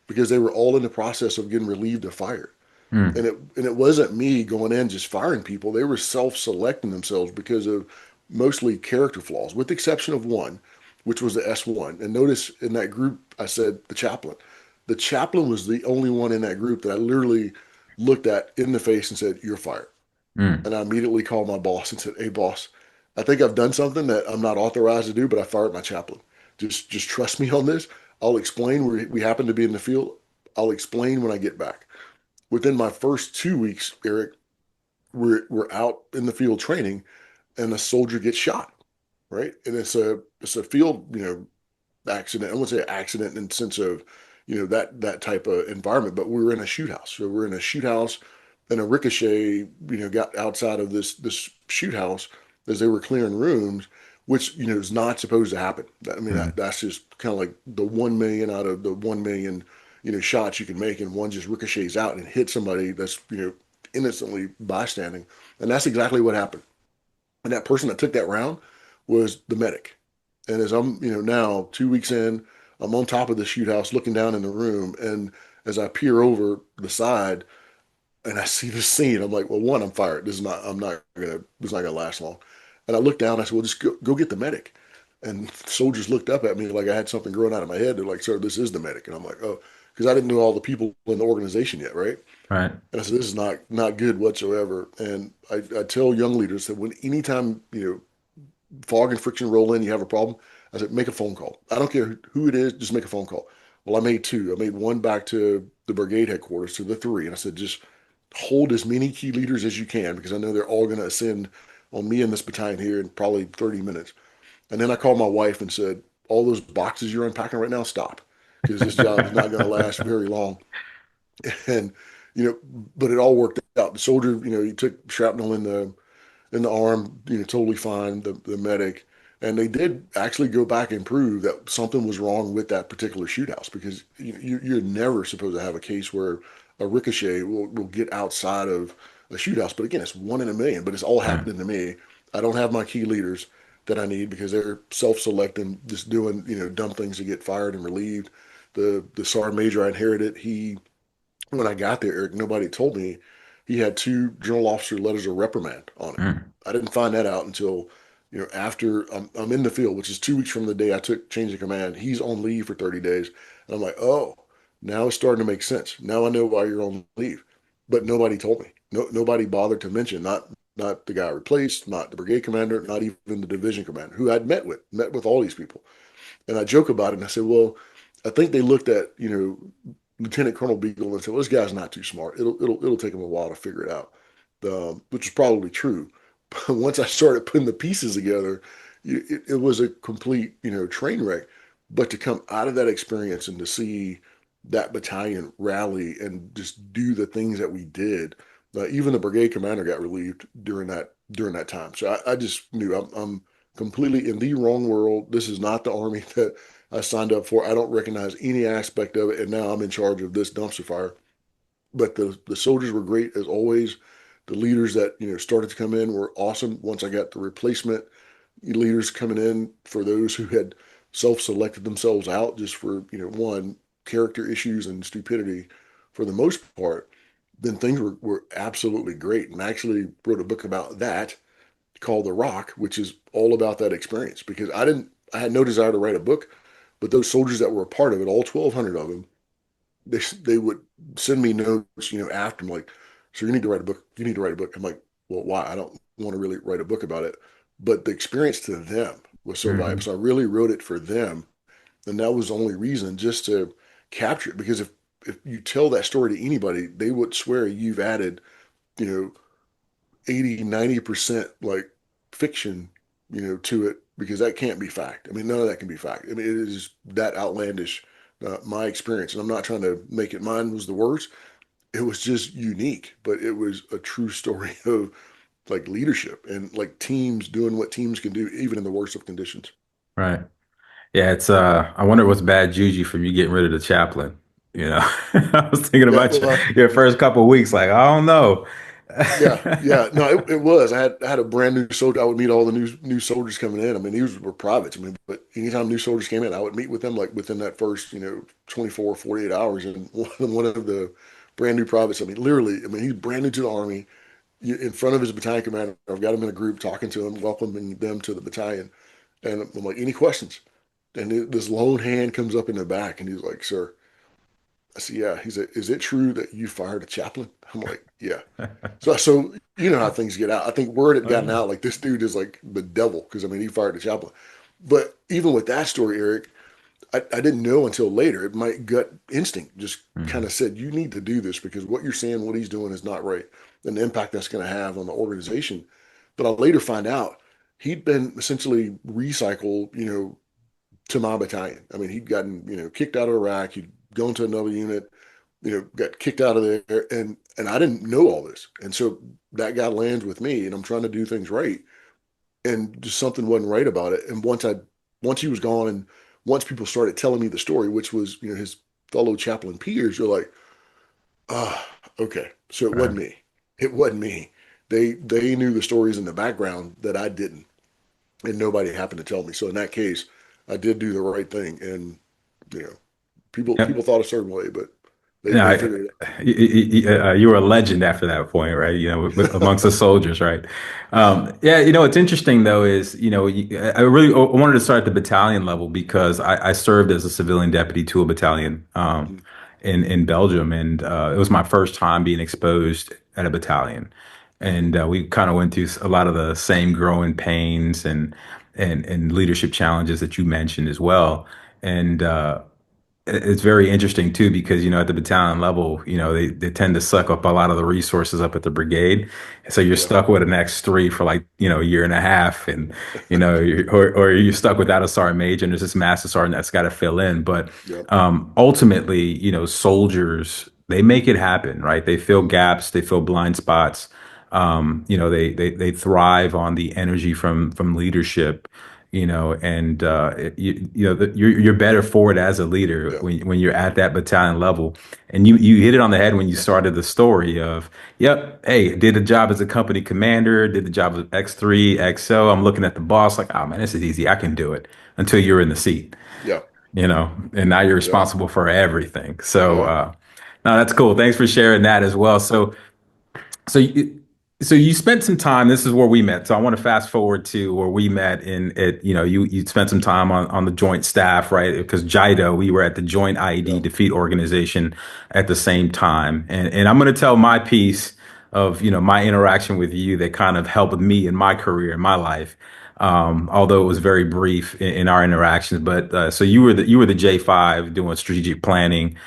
Speaker 2: because they were all in the process of getting relieved of fire.
Speaker 1: mm,
Speaker 2: And it wasn't me going in just firing people. They were self-selecting themselves because of mostly character flaws, with the exception of one, which was the S1. And notice in that group, I said the chaplain. The chaplain was the only one in that group that I literally looked at in the face and said, "You're fired."
Speaker 1: mm,
Speaker 2: And I immediately called my boss and said, "Hey, boss, I think I've done something that I'm not authorized to do, but I fired my chaplain. Just trust me on this. I'll explain. We happen to be in the field. I'll explain when I get back." Within my first 2 weeks, Eric, we're out in the field training, and a soldier gets shot. Right, and it's a field accident. I wouldn't say accident in the sense of that type of environment, but we were in a shoot house. So we're in a shoot house, and a ricochet got outside of this shoot house as they were clearing rooms, which is not supposed to happen. I mean
Speaker 1: mm,
Speaker 2: that's just kind of like the 1 million out of the 1 million shots you can make, and one just ricochets out and hits somebody that's innocently bystanding, and that's exactly what happened. And that person that took that round was the medic. And as I'm, now 2 weeks in, I'm on top of the shoot house looking down in the room. And as I peer over the side and I see this scene, I'm like, well, one, I'm fired. This is not gonna last long. And I looked down, I said, well, just go get the medic. And soldiers looked up at me like I had something growing out of my head. They're like, sir, this is the medic. And I'm like, oh, because I didn't know all the people in the organization yet, right?
Speaker 1: right.
Speaker 2: And I said, this is not good whatsoever. And I tell young leaders that when anytime, fog and friction roll in, you have a problem. I said, make a phone call. I don't care who it is, just make a phone call. Well, I made two. I made one back to the brigade headquarters to the three. And I said, just hold as many key leaders as you can because I know they're all going to ascend on me and this battalion here in probably 30 minutes. And then I called my wife and said, all those boxes you're unpacking right now, stop because this job is not going to last very long. And, but it all worked out. The soldier, he took shrapnel in the arm, totally fine, the medic. And they did actually go back and prove that something was wrong with that particular shoot house because you're never supposed to have a case where a ricochet will get outside of a shoot house. But again, it's 1 in a million, but it's all
Speaker 1: Right.
Speaker 2: happening to me. I don't have my key leaders that I need because they're self-selecting, just doing, dumb things to get fired and relieved. The sergeant major I inherited, when I got there, Eric, nobody told me he had two general officer letters of reprimand on him.
Speaker 1: Mm,
Speaker 2: I didn't find that out until, after I'm in the field, which is 2 weeks from the day I took change of command. He's on leave for 30 days. And I'm like, oh, now it's starting to make sense. Now I know why you're on leave. But nobody told me. Nobody bothered to mention, not the guy I replaced, not the brigade commander, not even the division commander, who I'd met with all these people. And I joke about it and I said, well, I think they looked at, Lieutenant Colonel Beagle and said, well, this guy's not too smart. It'll take him a while to figure it out, which is probably true. But once I started putting the pieces together, it was a complete, train wreck. But to come out of that experience and to see that battalion rally and just do the things that we did, even the brigade commander got relieved during that time. So I just knew I'm completely in the wrong world. This is not the army that I signed up for. I don't recognize any aspect of it, and now I'm in charge of this dumpster fire. But the soldiers were great as always. The leaders that started to come in were awesome. Once I got the replacement leaders coming in for those who had self-selected themselves out just for one, character issues and stupidity, for the most part, then things were absolutely great. And I actually wrote a book about that called The Rock, which is all about that experience because I had no desire to write a book, but those soldiers that were a part of it, all 1,200 of them, they would send me notes, after. I'm like, so you need to write a book. You need to write a book. I'm like, well, why? I don't want to really write a book about it, but the experience to them was so valuable.
Speaker 1: Hmm.
Speaker 2: So I really wrote it for them, and that was the only reason, just to capture it. Because if you tell that story to anybody, they would swear you've added, you know, 80, 90% like fiction, to it, because that can't be fact. I mean, none of that can be fact. I mean, it is that outlandish, my experience. And I'm not trying to make it mine was the worst. It was just unique, but it was a true story of like leadership and like teams doing what teams can do, even in the worst of conditions.
Speaker 1: Right. Yeah, it's I wonder what's bad juju from you getting rid of the chaplain. You know, I was thinking
Speaker 2: Yeah,
Speaker 1: about
Speaker 2: well,
Speaker 1: your first couple of weeks, like, I don't know.
Speaker 2: yeah. No, it was. I had a brand new soldier. I would meet all the new soldiers coming in. I mean, these were privates. I mean, but anytime new soldiers came in, I would meet with them like within that first, 24, 48 hours. And one of the brand new privates, I mean, literally, I mean, he's brand new to the Army. In front of his battalion commander, I've got him in a group talking to him, welcoming them to the battalion. And I'm like, any questions? And this lone hand comes up in the back, and he's like, "Sir." I said, "Yeah." He's like, "Is it true that you fired a chaplain?" I'm like, "Yeah." So you know how things get out. I think word had
Speaker 1: Oh
Speaker 2: gotten
Speaker 1: yeah.
Speaker 2: out like this dude is like the devil, because I mean he fired a chaplain. But even with that story, Eric, I didn't know until later. My gut instinct just kind
Speaker 1: Mhm.
Speaker 2: of said, you need to do this, because what you're saying, what he's doing is not right, and the impact that's going to have on the organization. But I later find out he'd been essentially recycled, to my battalion. I mean, he'd gotten, kicked out of Iraq. He'd gone to another unit, got kicked out of there, and I didn't know all this. And so that guy lands with me, and I'm trying to do things right, and just something wasn't right about it. And once he was gone, and once people started telling me the story, which was, his fellow chaplain peers, you're like, ah, okay, so it wasn't
Speaker 1: Right.
Speaker 2: me. It wasn't me. They knew the stories in the background that I didn't, and nobody happened to tell me. So in that case, I did do the right thing, and you know, people
Speaker 1: Yep.
Speaker 2: thought a certain way, but
Speaker 1: No,
Speaker 2: they figured it out.
Speaker 1: you were a legend after that point, right? You know, amongst the soldiers, right? Yeah, what's interesting though is, I really wanted to start at the battalion level because I served as a civilian deputy to a battalion
Speaker 2: Mhm.
Speaker 1: in Belgium, and it was my first time being exposed at a battalion, and we kind of went through a lot of the same growing pains and leadership challenges that you mentioned as well, and it's very interesting too because at the battalion level they tend to suck up a lot of the resources up at the brigade, so you're
Speaker 2: Yeah,
Speaker 1: stuck with an X3 for like a year and a half, and or you're stuck without a sergeant major and there's this master sergeant that's got to fill in. But
Speaker 2: yeah,
Speaker 1: ultimately soldiers, they make it happen, right? They fill gaps, they fill blind spots. They thrive on the energy from leadership, and you're better for it as a leader
Speaker 2: yeah,
Speaker 1: when you're at that battalion level. And you hit it on the head when you started the story of, yep, hey, did the job as a company commander, did the job as X3, XO. I'm looking at the boss like, oh man, this is easy. I can do it until you're in the seat,
Speaker 2: yeah,
Speaker 1: and now you're
Speaker 2: yeah,
Speaker 1: responsible for everything. So,
Speaker 2: yeah.
Speaker 1: no, that's cool. Thanks for sharing that as well. So you, so you spent some time. This is where we met. So I want to fast forward to where we met in it. You spent some time on the joint staff, right? Because JIDO, we were at the Joint IED
Speaker 2: Yeah.
Speaker 1: Defeat Organization at the same time. And I'm going to tell my piece of my interaction with you that kind of helped me in my career, in my life. Although it was very brief in our interactions, but so you were the J5 doing strategic planning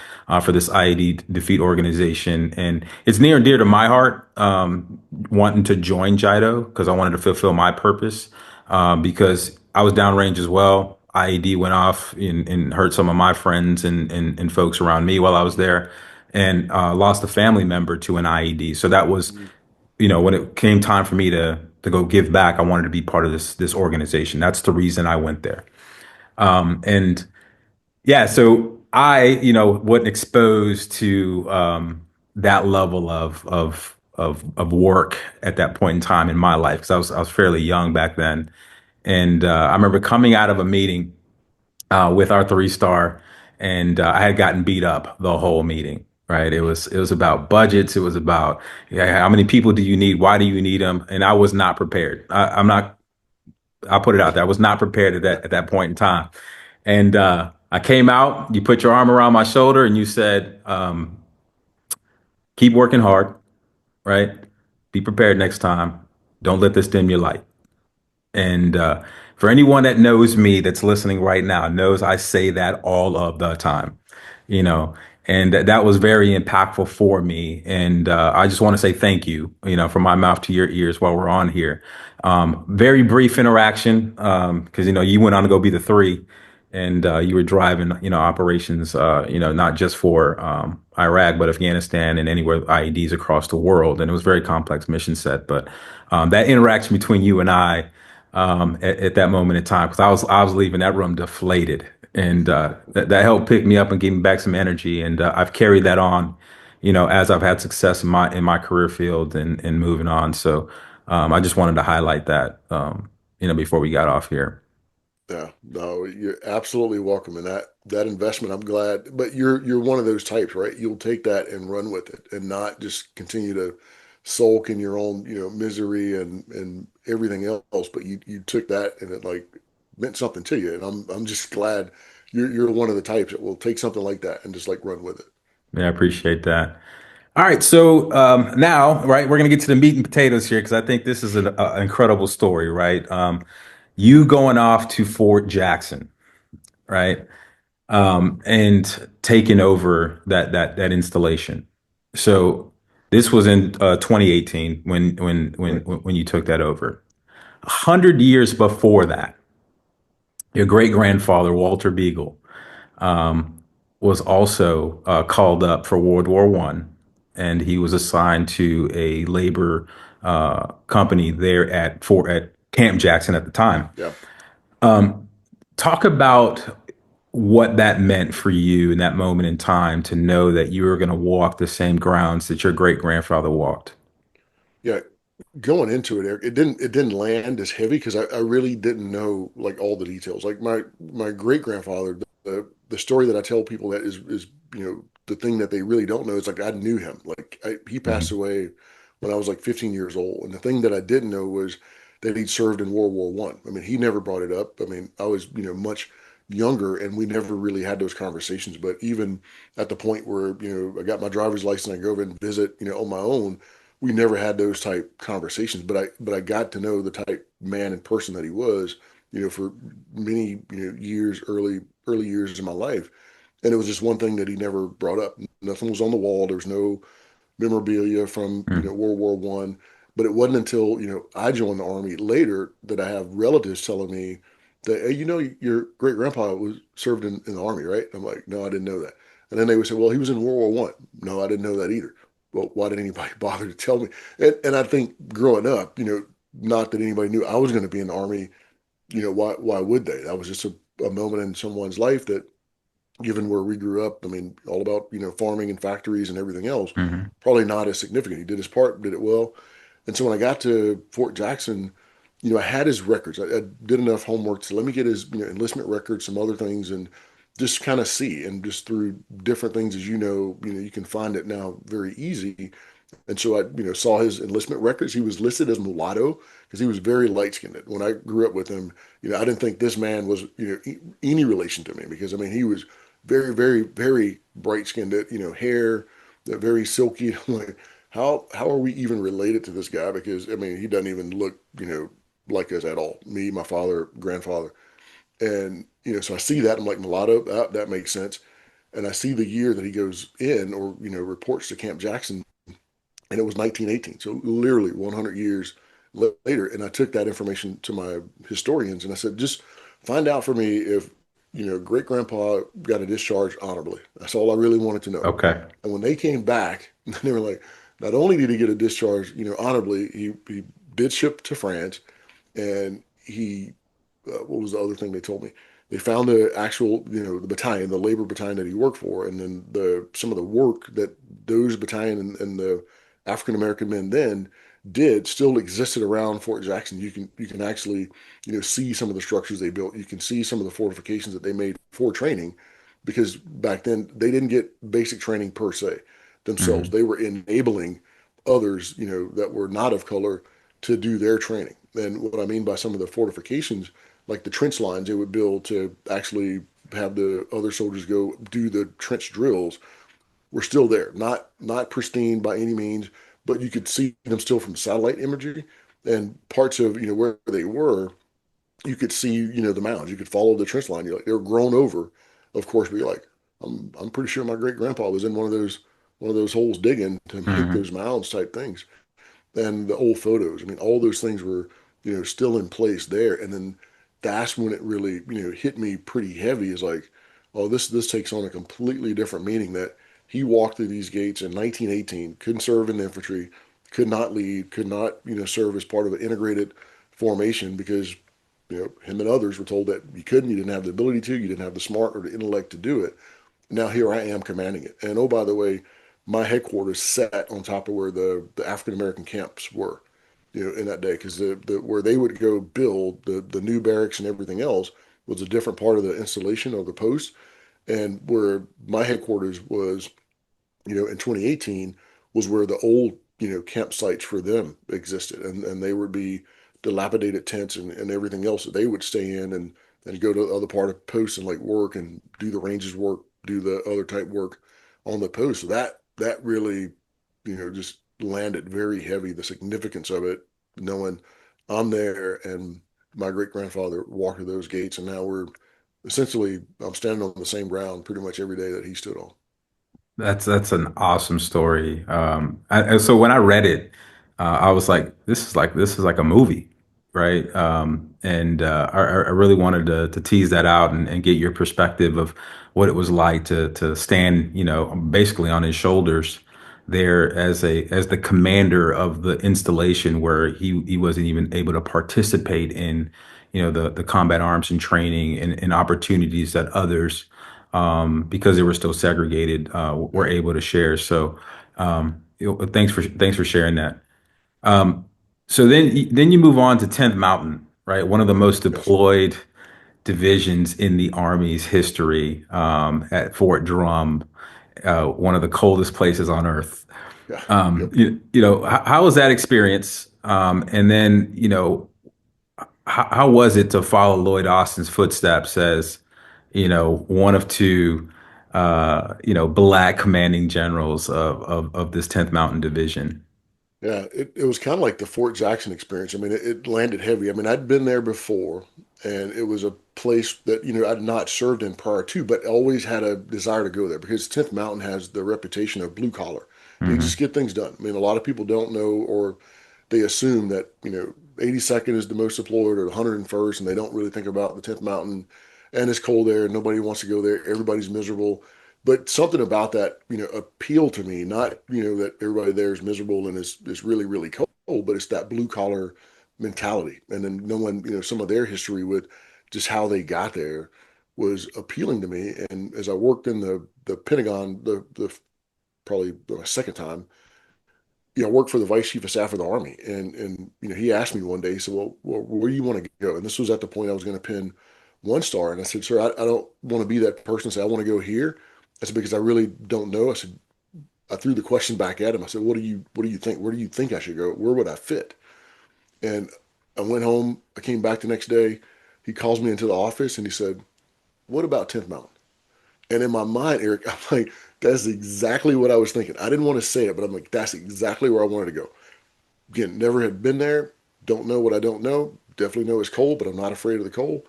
Speaker 1: for this IED defeat organization, and it's near and dear to my heart. Wanting to join JIDO because I wanted to fulfill my purpose. Because I was downrange as well. IED went off and hurt some of my friends and folks around me while I was there, and lost a family member to an IED. So that was,
Speaker 2: Mhm.
Speaker 1: when it came time for me to go give back, I wanted to be part of this organization. That's the reason I went there. And yeah, so I, wasn't exposed to that level of work at that point in time in my life because I was fairly young back then. And I remember coming out of a meeting with our 3 star, and I had gotten beat up the whole meeting. Right? It was about budgets. It was about, yeah, how many people do you need? Why do you need them? And I was not prepared. I'm not. I'll put it out there. I was not prepared at that point in time. And I came out, you put your arm around my shoulder and you said, keep working hard, right? Be prepared next time. Don't let this dim your light. And for anyone that knows me that's listening right now, knows I say that all of the time, you know, and that was very impactful for me. And I just want to say thank you, from my mouth to your ears while we're on here. Very brief interaction, because, you went on to go be the three and you were driving, operations, not just for Iraq, but Afghanistan and anywhere IEDs across the world. And it was a very complex mission set. But that interaction between you and I, at that moment in time, because I was leaving that room deflated, and that helped pick me up and give me back some energy, and I've carried that on, as I've had success in my career field and moving on. So I just wanted to highlight that, before we got off here.
Speaker 2: Yeah, no, you're absolutely welcome. And that investment, I'm glad. But you're one of those types, right? You'll take that and run with it and not just continue to sulk in your own, misery and everything else. But you took that and it like meant something to you. And I'm just glad you're one of the types that will take something like that and just like run with it.
Speaker 1: Yeah, I appreciate that. All right, so now, right, we're gonna get to the meat and potatoes here because I think this is an incredible story, right? You going off to Fort Jackson, right? And taking over that installation. So this was in 2018
Speaker 2: Right.
Speaker 1: when you took that over. 100 years before that, your great grandfather Walter Beagle was also called up for World War One, and he was assigned to a labor company there at Camp Jackson at the time.
Speaker 2: Yeah.
Speaker 1: Talk about what that meant for you in that moment in time to know that you were going to walk the same grounds that your great grandfather walked.
Speaker 2: Yeah. Going into it, Eric, it didn't land as heavy because I really didn't know like all the details. Like my great grandfather, the story that I tell people that is the thing that they really don't know is like I knew him. Like he passed
Speaker 1: Hmm.
Speaker 2: away when I was like 15 years old, and the thing that I didn't know was that he'd served in World War One. I mean, he never brought it up. I mean, I was much younger, and we never really had those conversations. But even at the point where I got my driver's license, I go over and visit on my own, we never had those type conversations, but I got to know the type man and person that he was, for many, years, early years of my life. And it was just one thing that he never brought up. Nothing was on the wall. There was no memorabilia from, World War One. But it wasn't until, I joined the army later that I have relatives telling me that, hey, your great grandpa was served in the army, right? I'm like, no, I didn't know that. And then they would say, well, he was in World War One. No, I didn't know that either. Well, why did anybody bother to tell me? And I think growing up, not that anybody knew I was going to be in the army, why would they? That was just a moment in someone's life that, given where we grew up, I mean, all about, farming and factories and everything else,
Speaker 1: Hmm.
Speaker 2: probably not as significant. He did his part, did it well. And so when I got to Fort Jackson, I had his records. I did enough homework to let me get his, enlistment records, some other things, and just kind of see. And just through different things, as you can find it now very easy. And so I, saw his enlistment records. He was listed as mulatto because he was very light skinned. When I grew up with him, I didn't think this man was, any relation to me because I mean, he was very, very, very bright skinned, hair, very silky. I'm like, how are we even related to this guy? Because I mean, he doesn't even look, like us at all. Me, my father, grandfather. And, so I see that. I'm like, mulatto, that makes sense. And I see the year that he goes in or, reports to Camp Jackson, and it was 1918. So literally 100 years later. And I took that information to my historians and I said, just find out for me if, great grandpa got a discharge honorably. That's all I really wanted to know.
Speaker 1: Okay.
Speaker 2: And when they came back, they were like, not only did he get a discharge, honorably, he did ship to France and he what was the other thing they told me? They found the actual, the battalion, the labor battalion that he worked for, and then some of the work that those battalion and the African American men then did still existed around Fort Jackson. You can actually, see some of the structures they built. You can see some of the fortifications that they made for training, because back then they didn't get basic training per se themselves.
Speaker 1: Hmm.
Speaker 2: They were enabling others, that were not of color to do their training. And what I mean by some of the fortifications, like the trench lines, they would build to actually have the other soldiers go do the trench drills were still there. Not pristine by any means, but you could see them still from satellite imagery and parts of where they were. You could see the mounds. You could follow the trench line. You're like they're grown over, of course. But you're like I'm pretty sure my great grandpa was in one of those holes digging to make
Speaker 1: Hmm.
Speaker 2: those mounds type things. And the old photos. I mean, all those things were, still in place there. And then that's when it really, hit me pretty heavy. Is like, oh, this takes on a completely different meaning. That he walked through these gates in 1918, couldn't serve in the infantry, could not lead, could not, serve as part of an integrated formation because, him and others were told that you couldn't, you didn't have the ability to, you didn't have the smart or the intellect to do it. Now here I am commanding it. And oh, by the way, my headquarters sat on top of where the African American camps were, in that day, because where they would go build the new barracks and everything else was a different part of the installation of the post, and where my headquarters was in 2018 was where the old, campsites for them existed. And they would be dilapidated tents and everything else that they would stay in and go to the other part of posts and like work and do the ranges work, do the other type work on the post. So that really, just landed very heavy, the significance of it, knowing I'm there and my great grandfather walked through those gates, and now I'm standing on the same ground pretty much every day that he stood on.
Speaker 1: That's an awesome story. And so when I read it, I was like, this is like a movie, right? And I really wanted to tease that out and get your perspective of what it was like to stand, basically on his shoulders there as the commander of the installation where he wasn't even able to participate in, the combat arms and training and opportunities that others because they were still segregated, were
Speaker 2: Yeah.
Speaker 1: able to share. So, thanks for sharing that. Um, so then you move on to 10th Mountain, right? One of the most
Speaker 2: Yes.
Speaker 1: deployed divisions in the Army's history, at Fort Drum, one of the coldest places on earth.
Speaker 2: Yeah. Yep.
Speaker 1: How was that experience? And then, how was it to follow Lloyd Austin's footsteps as, one of two, black commanding generals of this 10th Mountain Division?
Speaker 2: Yeah, it was kind of like the Fort Jackson experience. I mean, it landed heavy. I mean, I'd been there before, and it was a place that, I'd not served in prior to, but always had a desire to go there because 10th Mountain has the reputation of blue collar. They just
Speaker 1: Hmm.
Speaker 2: get things done. I mean, a lot of people don't know, or they assume that, 82nd is the most deployed or the 101st, and they don't really think about the 10th Mountain, and it's cold there, and nobody wants to go there. Everybody's miserable. But something about that, appealed to me. Not, that everybody there is miserable and is really, really cold, but it's that blue collar mentality. And then knowing, some of their history with just how they got there was appealing to me. And as I worked in the Pentagon, the probably the second time, I worked for the Vice Chief of Staff of the Army, and he asked me one day, he said, well, where do you want to go? And this was at the point I was going to pin 1 star, and I said, sir, I don't want to be that person. Say I want to go here. I said because I really don't know. I said I threw the question back at him. I said, what do you think? Where do you think I should go? Where would I fit? And I went home. I came back the next day. He calls me into the office and he said, what about 10th Mountain? And in my mind, Eric, I'm like, that's exactly what I was thinking. I didn't want to say it, but I'm like, that's exactly where I wanted to go. Again, never had been there. Don't know what I don't know. Definitely know it's cold, but I'm not afraid of the cold.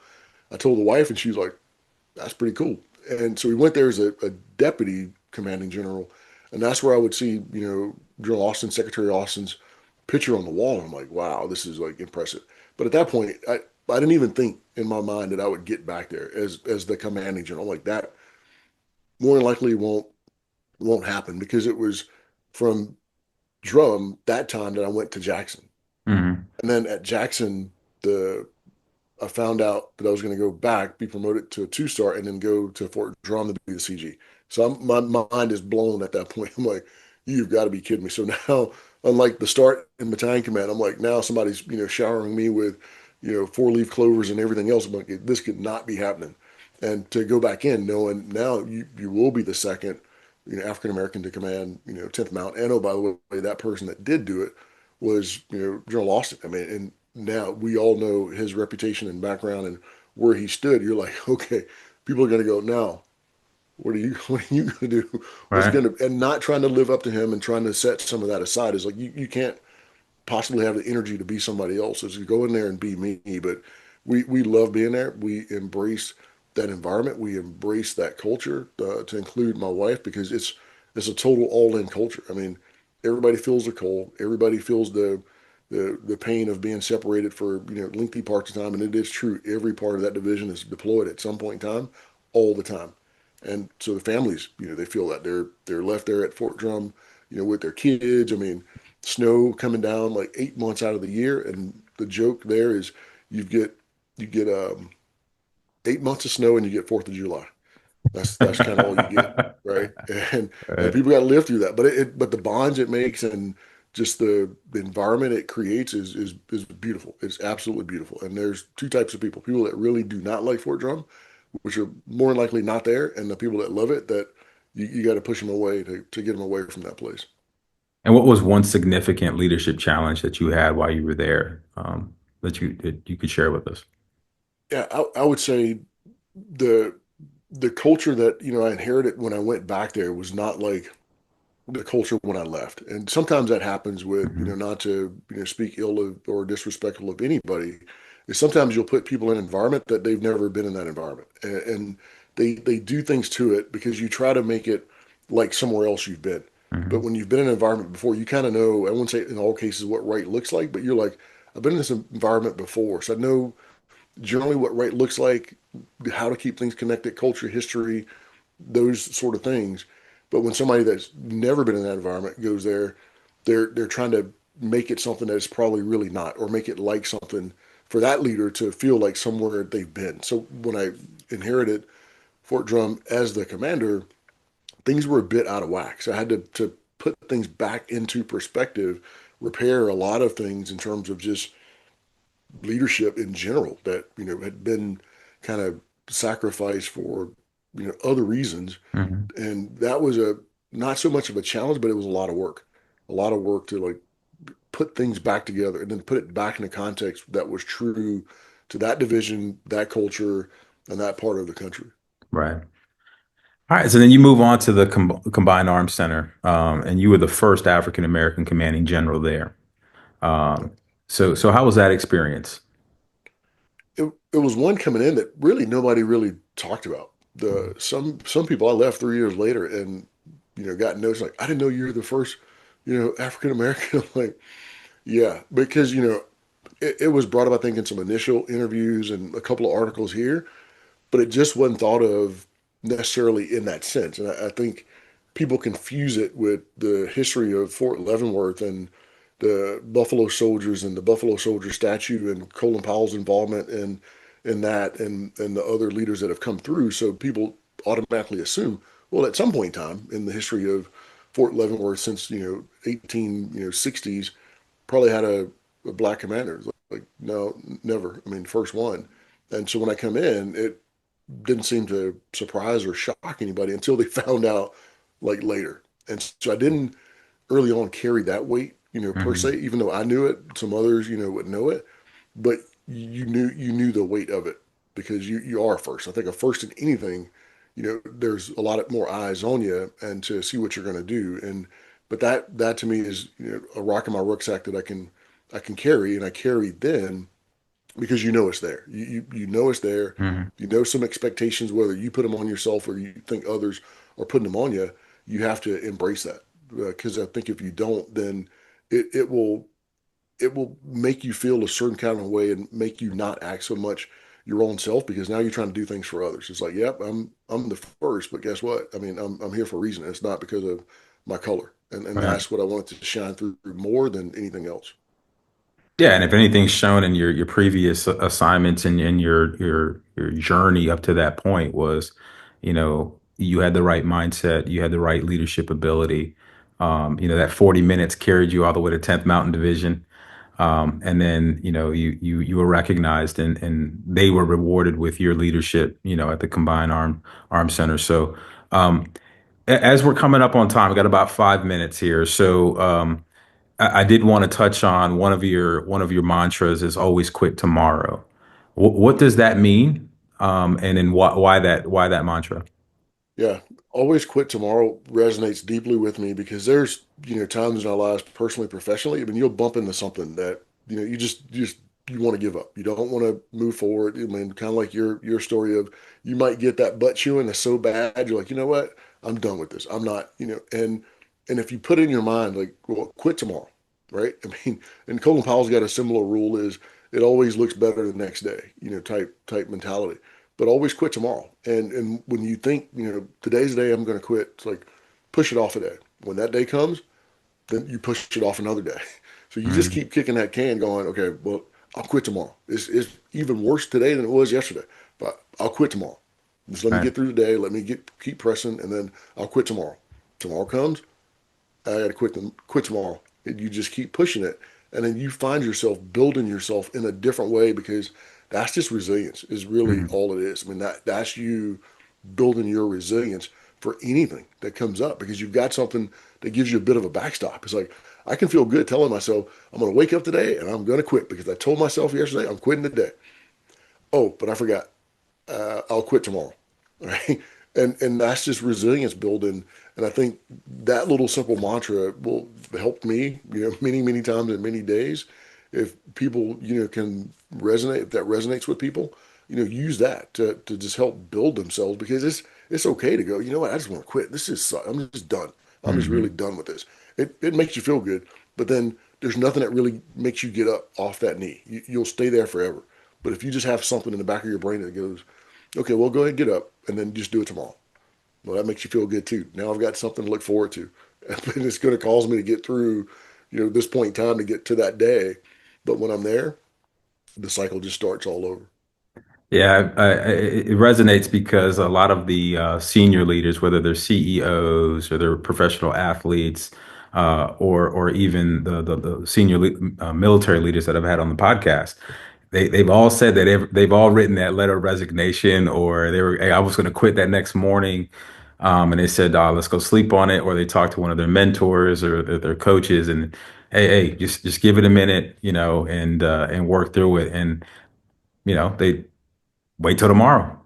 Speaker 2: I told the wife, and she was like, that's pretty cool. And so we went there as a deputy commanding general, and that's where I would see, General Austin, Secretary Austin's picture on the wall. I'm like, wow, this is like impressive. But at that point, I didn't even think in my mind that I would get back there as the commanding general. I'm like that more than likely won't happen because it was from Drum that time that I went to Jackson.
Speaker 1: Hmm.
Speaker 2: And then at Jackson, the I found out that I was going to go back, be promoted to a 2 star, and then go to Fort Drum to be the CG. So my mind is blown at that point. I'm like, you've got to be kidding me. So now, unlike the start in battalion command, I'm like, now somebody's showering me with 4-leaf clovers and everything else. I'm like, this could not be happening. And to go back in, knowing now you will be the second African American to command 10th Mount. And oh, by the way, that person that did do it was, General Austin. I mean, and now we all know his reputation and background and where he stood. You're like, okay, people are going to go now. What are you what are you going to do? What's
Speaker 1: Right.
Speaker 2: going to and not trying to live up to him and trying to set some of that aside is like you can't possibly have the energy to be somebody else. Is to go in there and be me. But we love being there. We embrace that environment. We embrace that culture to include my wife because it's a total all-in culture. I mean, everybody feels the cold. Everybody feels the pain of being separated for lengthy parts of time, and it is true. Every part of that division is deployed at some point in time, all the time, and so the families, they feel that they're left there at Fort Drum, with their kids. I mean, snow coming down like 8 months out of the year, and the joke there is you get 8 months of snow and you get Fourth of July. That's kind of all you get, right? And
Speaker 1: Right.
Speaker 2: people got to live through that. But the bonds it makes and just the environment it creates is beautiful. It's absolutely beautiful. And there's two types of people: people that really do not like Fort Drum, which are more than likely not there, and the people that love it that you got to push them away to get them away from that place.
Speaker 1: And what was one significant leadership challenge that you had while you were there, that you could share with us?
Speaker 2: Yeah, I would say the the culture that I inherited when I went back there was not like the culture when I left. And sometimes that happens with,
Speaker 1: Hmm.
Speaker 2: not to, speak ill of or disrespectful of anybody, is sometimes you'll put people in an environment that they've never been in that environment. And they do things to it because you try to make it like somewhere else you've been. But
Speaker 1: Hmm.
Speaker 2: when you've been in an environment before, you kind of know, I wouldn't say in all cases what right looks like, but you're like, I've been in this environment before. So I know generally what right looks like, how to keep things connected, culture, history, those sort of things. But when somebody that's never been in that environment goes there, they're trying to make it something that it's probably really not, or make it like something for that leader to feel like somewhere they've been. So when I inherited Fort Drum as the commander, things were a bit out of whack. So I had to put things back into perspective, repair a lot of things in terms of just leadership in general that had been kind of sacrificed for other reasons,
Speaker 1: Hmm.
Speaker 2: and that was a not so much of a challenge, but it was a lot of work to like put things back together and then put it back in a context that was true to that division, that culture, and that part of the country.
Speaker 1: Right. All right. So then you move on to the Combined Arms Center, and you were the first African American commanding general there. Um, so how was that experience?
Speaker 2: It was one coming in that really nobody really talked about. The some people I left 3 years later and got notes like, I didn't know you were the first African American. I'm like, yeah, because it was brought up, I think, in some initial interviews and a couple of articles here, but it just wasn't thought of necessarily in that sense. And I think people confuse it with the history of Fort Leavenworth and the Buffalo Soldiers and the Buffalo Soldier statue and Colin Powell's involvement in that and the other leaders that have come through. So people automatically assume, well, at some point in time in the history of Fort Leavenworth since 18 60s, probably had a black commander. It's like, no, never. I mean, first one. And so when I come in, it didn't seem to surprise or shock anybody until they found out like later. And so I didn't early on carry that weight, per
Speaker 1: Hmm.
Speaker 2: se, even though I knew it, some others, would know it, but you knew the weight of it because you are first. I think a first in anything, there's a lot more eyes on you and to see what you're going to do. And but that to me is a rock in my rucksack that I can carry, and I carried then because it's there. You know it's there.
Speaker 1: Hmm.
Speaker 2: You know some expectations, whether you put them on yourself or you think others are putting them on you. You have to embrace that because I think if you don't, then it will make you feel a certain kind of way and make you not act so much your own self because now you're trying to do things for others. It's like, yep, I'm the first, but guess what? I mean, I'm here for a reason. It's not because of my color, and
Speaker 1: Right.
Speaker 2: that's what I wanted to shine through more than anything else.
Speaker 1: Yeah, and if anything's shown in your previous assignments and your journey up to that point was, you had the right mindset, you had the right leadership ability. That 40 minutes carried you all the way to 10th Mountain Division. And then, you were recognized and they were rewarded with your leadership, at the Combined Arm Center. So, as we're coming up on time, we got about 5 minutes here. So, I did want to touch on one of your mantras is always quit tomorrow. What does that mean? And then why that mantra?
Speaker 2: Yeah, always quit tomorrow resonates deeply with me because there's, times in our lives, personally, professionally, I mean, you'll bump into something that, you want to give up. You don't want to move forward. I mean, kind of like your story of you might get that butt chewing that's so bad, you're like, you know what? I'm done with this. I'm not, and if you put in your mind, like, well, quit tomorrow, right? I mean, and Colin Powell's got a similar rule is it always looks better the next day, type mentality, but always quit tomorrow. And when you think, today's the day I'm going to quit, it's like push it off a day. When that day comes, then you push it off another day. So you just
Speaker 1: Mm,
Speaker 2: keep kicking that can, going, okay, well, I'll quit tomorrow. It's even worse today than it was yesterday, but I'll quit tomorrow. Just let me
Speaker 1: right.
Speaker 2: get through the day. Let me keep pressing, and then I'll quit tomorrow. Tomorrow comes, I got to quit tomorrow. And you just keep pushing it, and then you find yourself building yourself in a different way because that's just resilience is really
Speaker 1: Mm,
Speaker 2: all it is. I mean that's you building your resilience for anything that comes up because you've got something that gives you a bit of a backstop. It's like I can feel good telling myself I'm going to wake up today and I'm going to quit because I told myself yesterday I'm quitting today. Oh, but I forgot. I'll quit tomorrow. Right. And that's just resilience building. And I think that little simple mantra will help me, many, many times in many days. If people, can resonate, if that resonates with people, use that to just help build themselves because it's okay to go, you know what, I just want to quit. This is, I'm just done. I'm just really
Speaker 1: mhm.
Speaker 2: done with this. It makes you feel good, but then there's nothing that really makes you get up off that knee. You'll stay there forever. But if you just have something in the back of your brain that goes, okay, well, go ahead and get up and then just do it tomorrow. Well, that makes you feel good too. Now I've got something to look forward to. And it's going to cause me to get through, this point in time to get to that day. But when I'm there, the cycle just starts all over.
Speaker 1: Yeah, it resonates because a lot of the senior leaders, whether they're CEOs or they're professional athletes, or even the senior military leaders that I've had on the podcast, they've all said that they've all written that letter of resignation, or hey, I was going to quit that next morning, and they said, let's go sleep on it, or they talked to one of their mentors or their coaches, and hey, just give it a minute, and work through it, and they wait till tomorrow,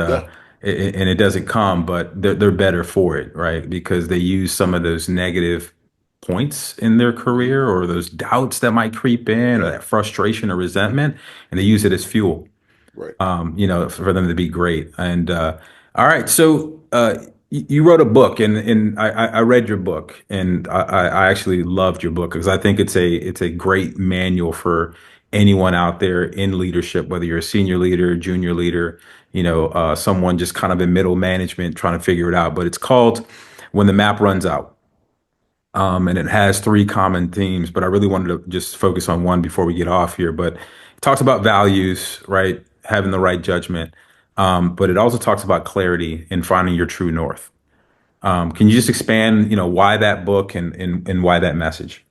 Speaker 2: Yeah.
Speaker 1: and it doesn't come, but they're better for it, right? Because they use some of those negative points in their
Speaker 2: Hmm.
Speaker 1: career or those doubts that might creep in or
Speaker 2: Yeah.
Speaker 1: that frustration or resentment, and they use it as fuel,
Speaker 2: Right.
Speaker 1: for them to be great. And all right, so you wrote a book, and I read your book, and I actually loved your book because I think it's a great manual for anyone out there in leadership, whether you're a senior leader, junior leader, someone just kind of in middle management trying to figure it out. But it's called When the Map Runs Out. And it has three common themes, but I really wanted to just focus on one before we get off here. But it talks about values, right? Having the right judgment. But it also talks about clarity and finding your true north. Can you just expand, why that book and why that message?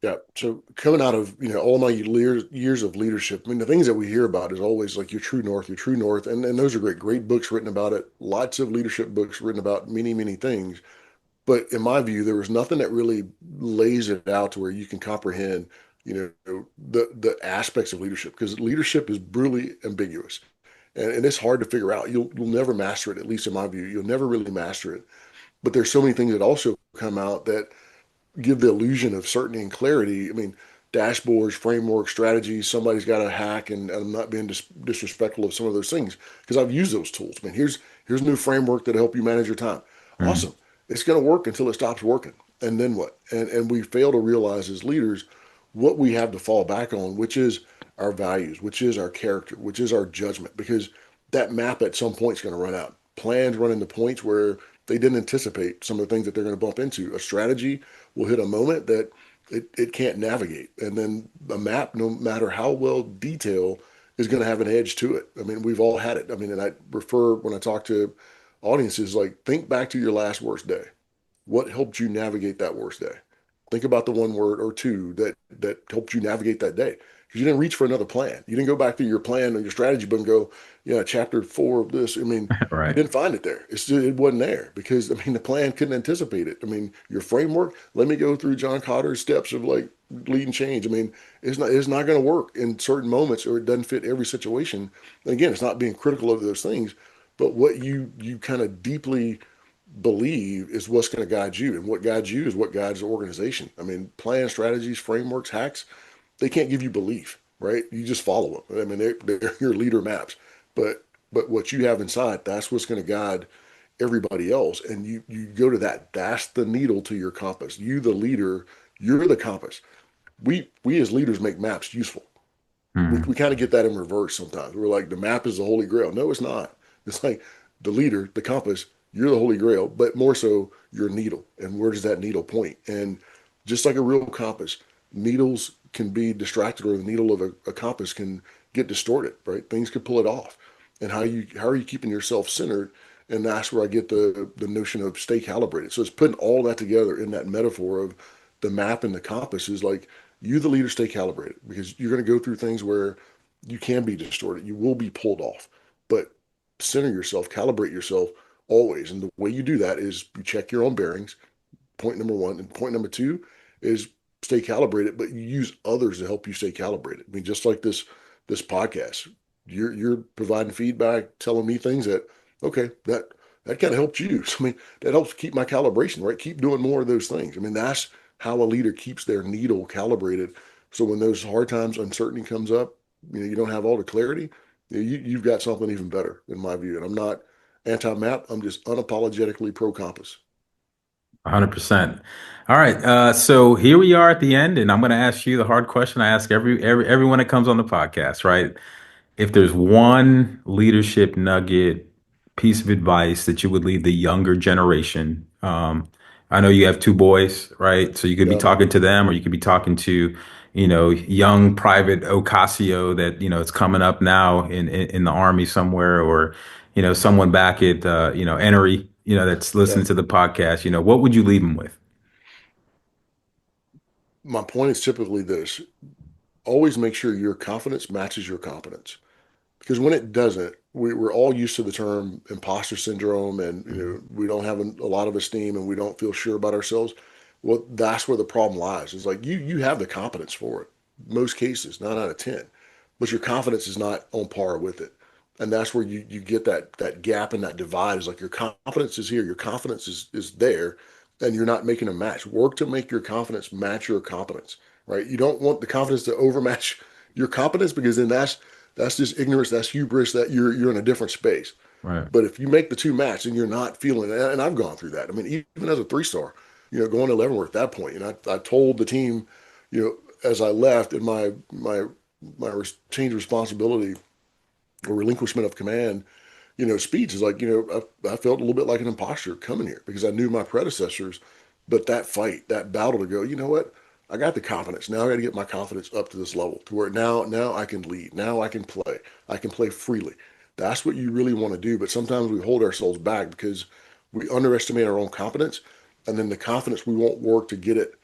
Speaker 2: Yeah. So coming out of, all my years of leadership, I mean, the things that we hear about is always like your true north, your true north. And those are great books written about it. Lots of leadership books written about many, many things. But in my view, there was nothing that really lays it out to where you can comprehend, the aspects of leadership because leadership is brutally ambiguous and it's hard to figure out. You'll never master it, at least in my view. You'll never really master it. But there's so many things that also come out that give the illusion of certainty and clarity. I mean, dashboards, frameworks, strategies. Somebody's got a hack, and I'm not being disrespectful of some of those things because I've used those tools. I mean, here's a new framework that'll help you manage your time.
Speaker 1: Mm,
Speaker 2: Awesome. It's going to work until it stops working, and then what? And we fail to realize as leaders what we have to fall back on, which is our values, which is our character, which is our judgment, because that map at some point is going to run out. Plans run into points where they didn't anticipate some of the things that they're going to bump into. A strategy will hit a moment that it can't navigate. And then a map, no matter how well detailed, is going to have an edge to it. I mean, we've all had it. I mean, and I refer when I talk to audiences, like think back to your last worst day. What helped you navigate that worst day? Think about the one word or two that helped you navigate that day. because you didn't reach for another plan. You didn't go back to your plan or your strategy book and go, yeah, chapter 4 of this. I mean, you
Speaker 1: Right.
Speaker 2: didn't find it there. It wasn't there because I mean the plan couldn't anticipate it. I mean, your framework. Let me go through John Cotter's steps of like lead and change. I mean, it's not going to work in certain moments, or it doesn't fit every situation. And again, it's not being critical of those things, but what you kind of deeply believe is what's going to guide you, and what guides you is what guides the organization. I mean, plan, strategies, frameworks, hacks, they can't give you belief, right? You just follow them. I mean, they're your leader maps, but what you have inside, that's what's going to guide everybody else. And you go to that. That's the needle to your compass. You, the leader, you're the compass. We as leaders make maps useful. We
Speaker 1: Hmm.
Speaker 2: kind of get that in reverse sometimes. We're like, the map is the holy grail. No, it's not. It's like the leader, the compass, you're the holy grail, but more so your needle. And where does that needle point? And just like a real compass, needles can be distracted, or the needle of a compass can get distorted, right? Things could pull it off. And how are you keeping yourself centered? And that's where I get the notion of stay calibrated. So it's putting all that together in that metaphor of the map and the compass is like, you, the leader, stay calibrated, because you're going to go through things where you can be distorted. You will be pulled off, but center yourself, calibrate yourself always. And the way you do that is you check your own bearings, point number one. And point number two is stay calibrated, but you use others to help you stay calibrated. I mean, just like this podcast, you're providing feedback, telling me things that, okay, that kind of helped you. So, I mean, that helps keep my calibration, right? Keep doing more of those things. I mean, that's how a leader keeps their needle calibrated. So when those hard times, uncertainty comes up, you don't have all the clarity. You've got something even better in my view. And I'm not anti-map. I'm just unapologetically pro compass.
Speaker 1: 100%. All right. So here we are at the end, and I'm going to ask you the hard question I ask everyone that comes on the podcast, right? If there's one leadership nugget, piece of advice that you would leave the younger generation, I know you have two boys, right? So you could be
Speaker 2: Yeah.
Speaker 1: talking to them, or you could be talking to, young Private Ocasio that, it's coming up now in the army somewhere, or, someone back at, Enery, that's
Speaker 2: Yeah.
Speaker 1: listening to the podcast, what would you leave them with?
Speaker 2: My point is typically this: always make sure your confidence matches your competence. Because when it doesn't, we're all used to the term imposter syndrome, and we don't have a lot of esteem, and we don't feel sure about ourselves. Well, that's where the problem lies. It's like you have the competence for it, most cases, 9 out of 10, but your confidence is not on par with it, and that's where you get that gap and that divide. Is like your confidence is here, your confidence is there, and you're not making a match. Work to make your confidence match your competence, right? You don't want the confidence to overmatch your competence, because then that's just ignorance. That's hubris. That you're in a different space.
Speaker 1: Right.
Speaker 2: But if you make the two match and you're not feeling it, and I've gone through that. I mean, even as a 3 star, going to Leavenworth at that point, I told the team, as I left in my change responsibility or relinquishment of command, speech is like, I felt a little bit like an imposter coming here, because I knew my predecessors, but that fight, that battle to go, you know what? I got the confidence. Now I got to get my confidence up to this level to where now I can lead. Now I can play. I can play freely. That's what you really want to do. But sometimes we hold ourselves back because we underestimate our own confidence, and then the confidence, we won't work to get it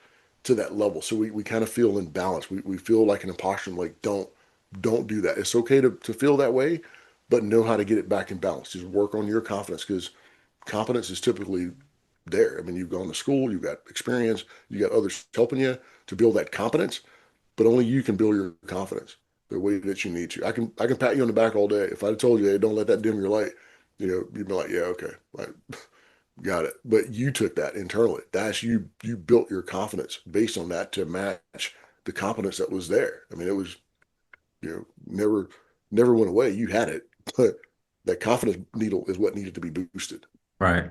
Speaker 2: to that level. So we kind of feel imbalance. We feel like an imposter. Like, don't do that. It's okay to feel that way, but know how to get it back in balance. Just work on your confidence, because confidence is typically there. I mean, you've gone to school, you've got experience, you got others helping you to build that competence, but only you can build your confidence the way that you need to. I can pat you on the back all day. If I told you, hey, don't let that dim your light, you'd be like, yeah, okay, I got it. But you took that internally. That's you built your confidence based on that to match the competence that was there. I mean, it was, never went away. You had it, but that confidence needle is what needed to be boosted.
Speaker 1: Right.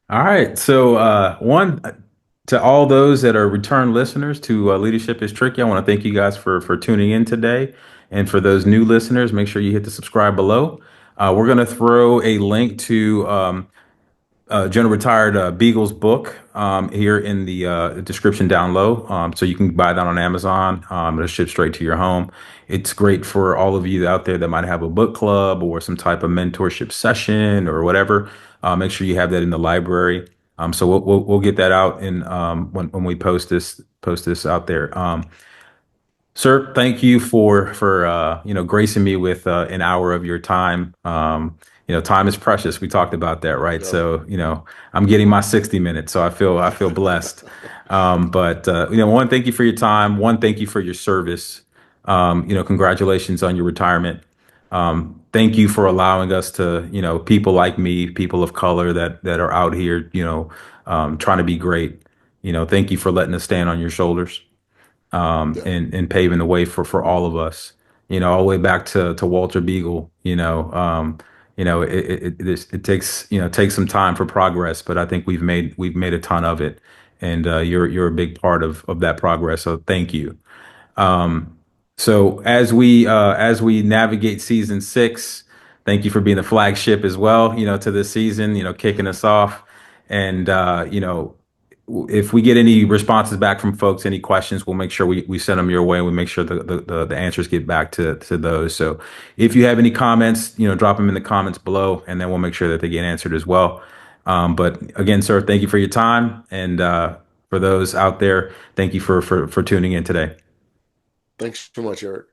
Speaker 1: All right. So, one to all those that are return listeners to Leadership is Tricky, I want to thank you guys for tuning in today. And for those new listeners, make sure you hit the subscribe below. We're going to throw a link to General Retired Beagle's book here in the description down low. So you can buy that on Amazon. It'll ship straight to your home. It's great for all of you out there that might have a book club or some type of mentorship session or whatever. Make sure you have that in the library. So we'll get that out in when we post this out there. Sir, thank you for gracing me with an hour of your time. Time is precious. We talked about that, right?
Speaker 2: Yep.
Speaker 1: So, I'm getting my 60 minutes, so I feel blessed. But one, thank you for your time. One, thank you for your service. Congratulations on your retirement. Thank you for allowing us to, people like me, people of color that are out here, trying to be great. Thank you for letting us stand on your shoulders,
Speaker 2: Yeah.
Speaker 1: and paving the way for all of us. All the way back to Walter Beagle. It takes some time for progress, but I think we've made a ton of it, and you're a big part of that progress. So thank you. So as we navigate season six, thank you for being the flagship as well, to this season, kicking us off. And if we get any responses back from folks, any questions, we'll make sure we send them your way, and we make sure the answers get back to those. So if you have any comments, drop them in the comments below, and then we'll make sure that they get answered as well. But again, sir, thank you for your time. And for those out there, thank you for tuning in today.
Speaker 2: Thanks so much, Eric.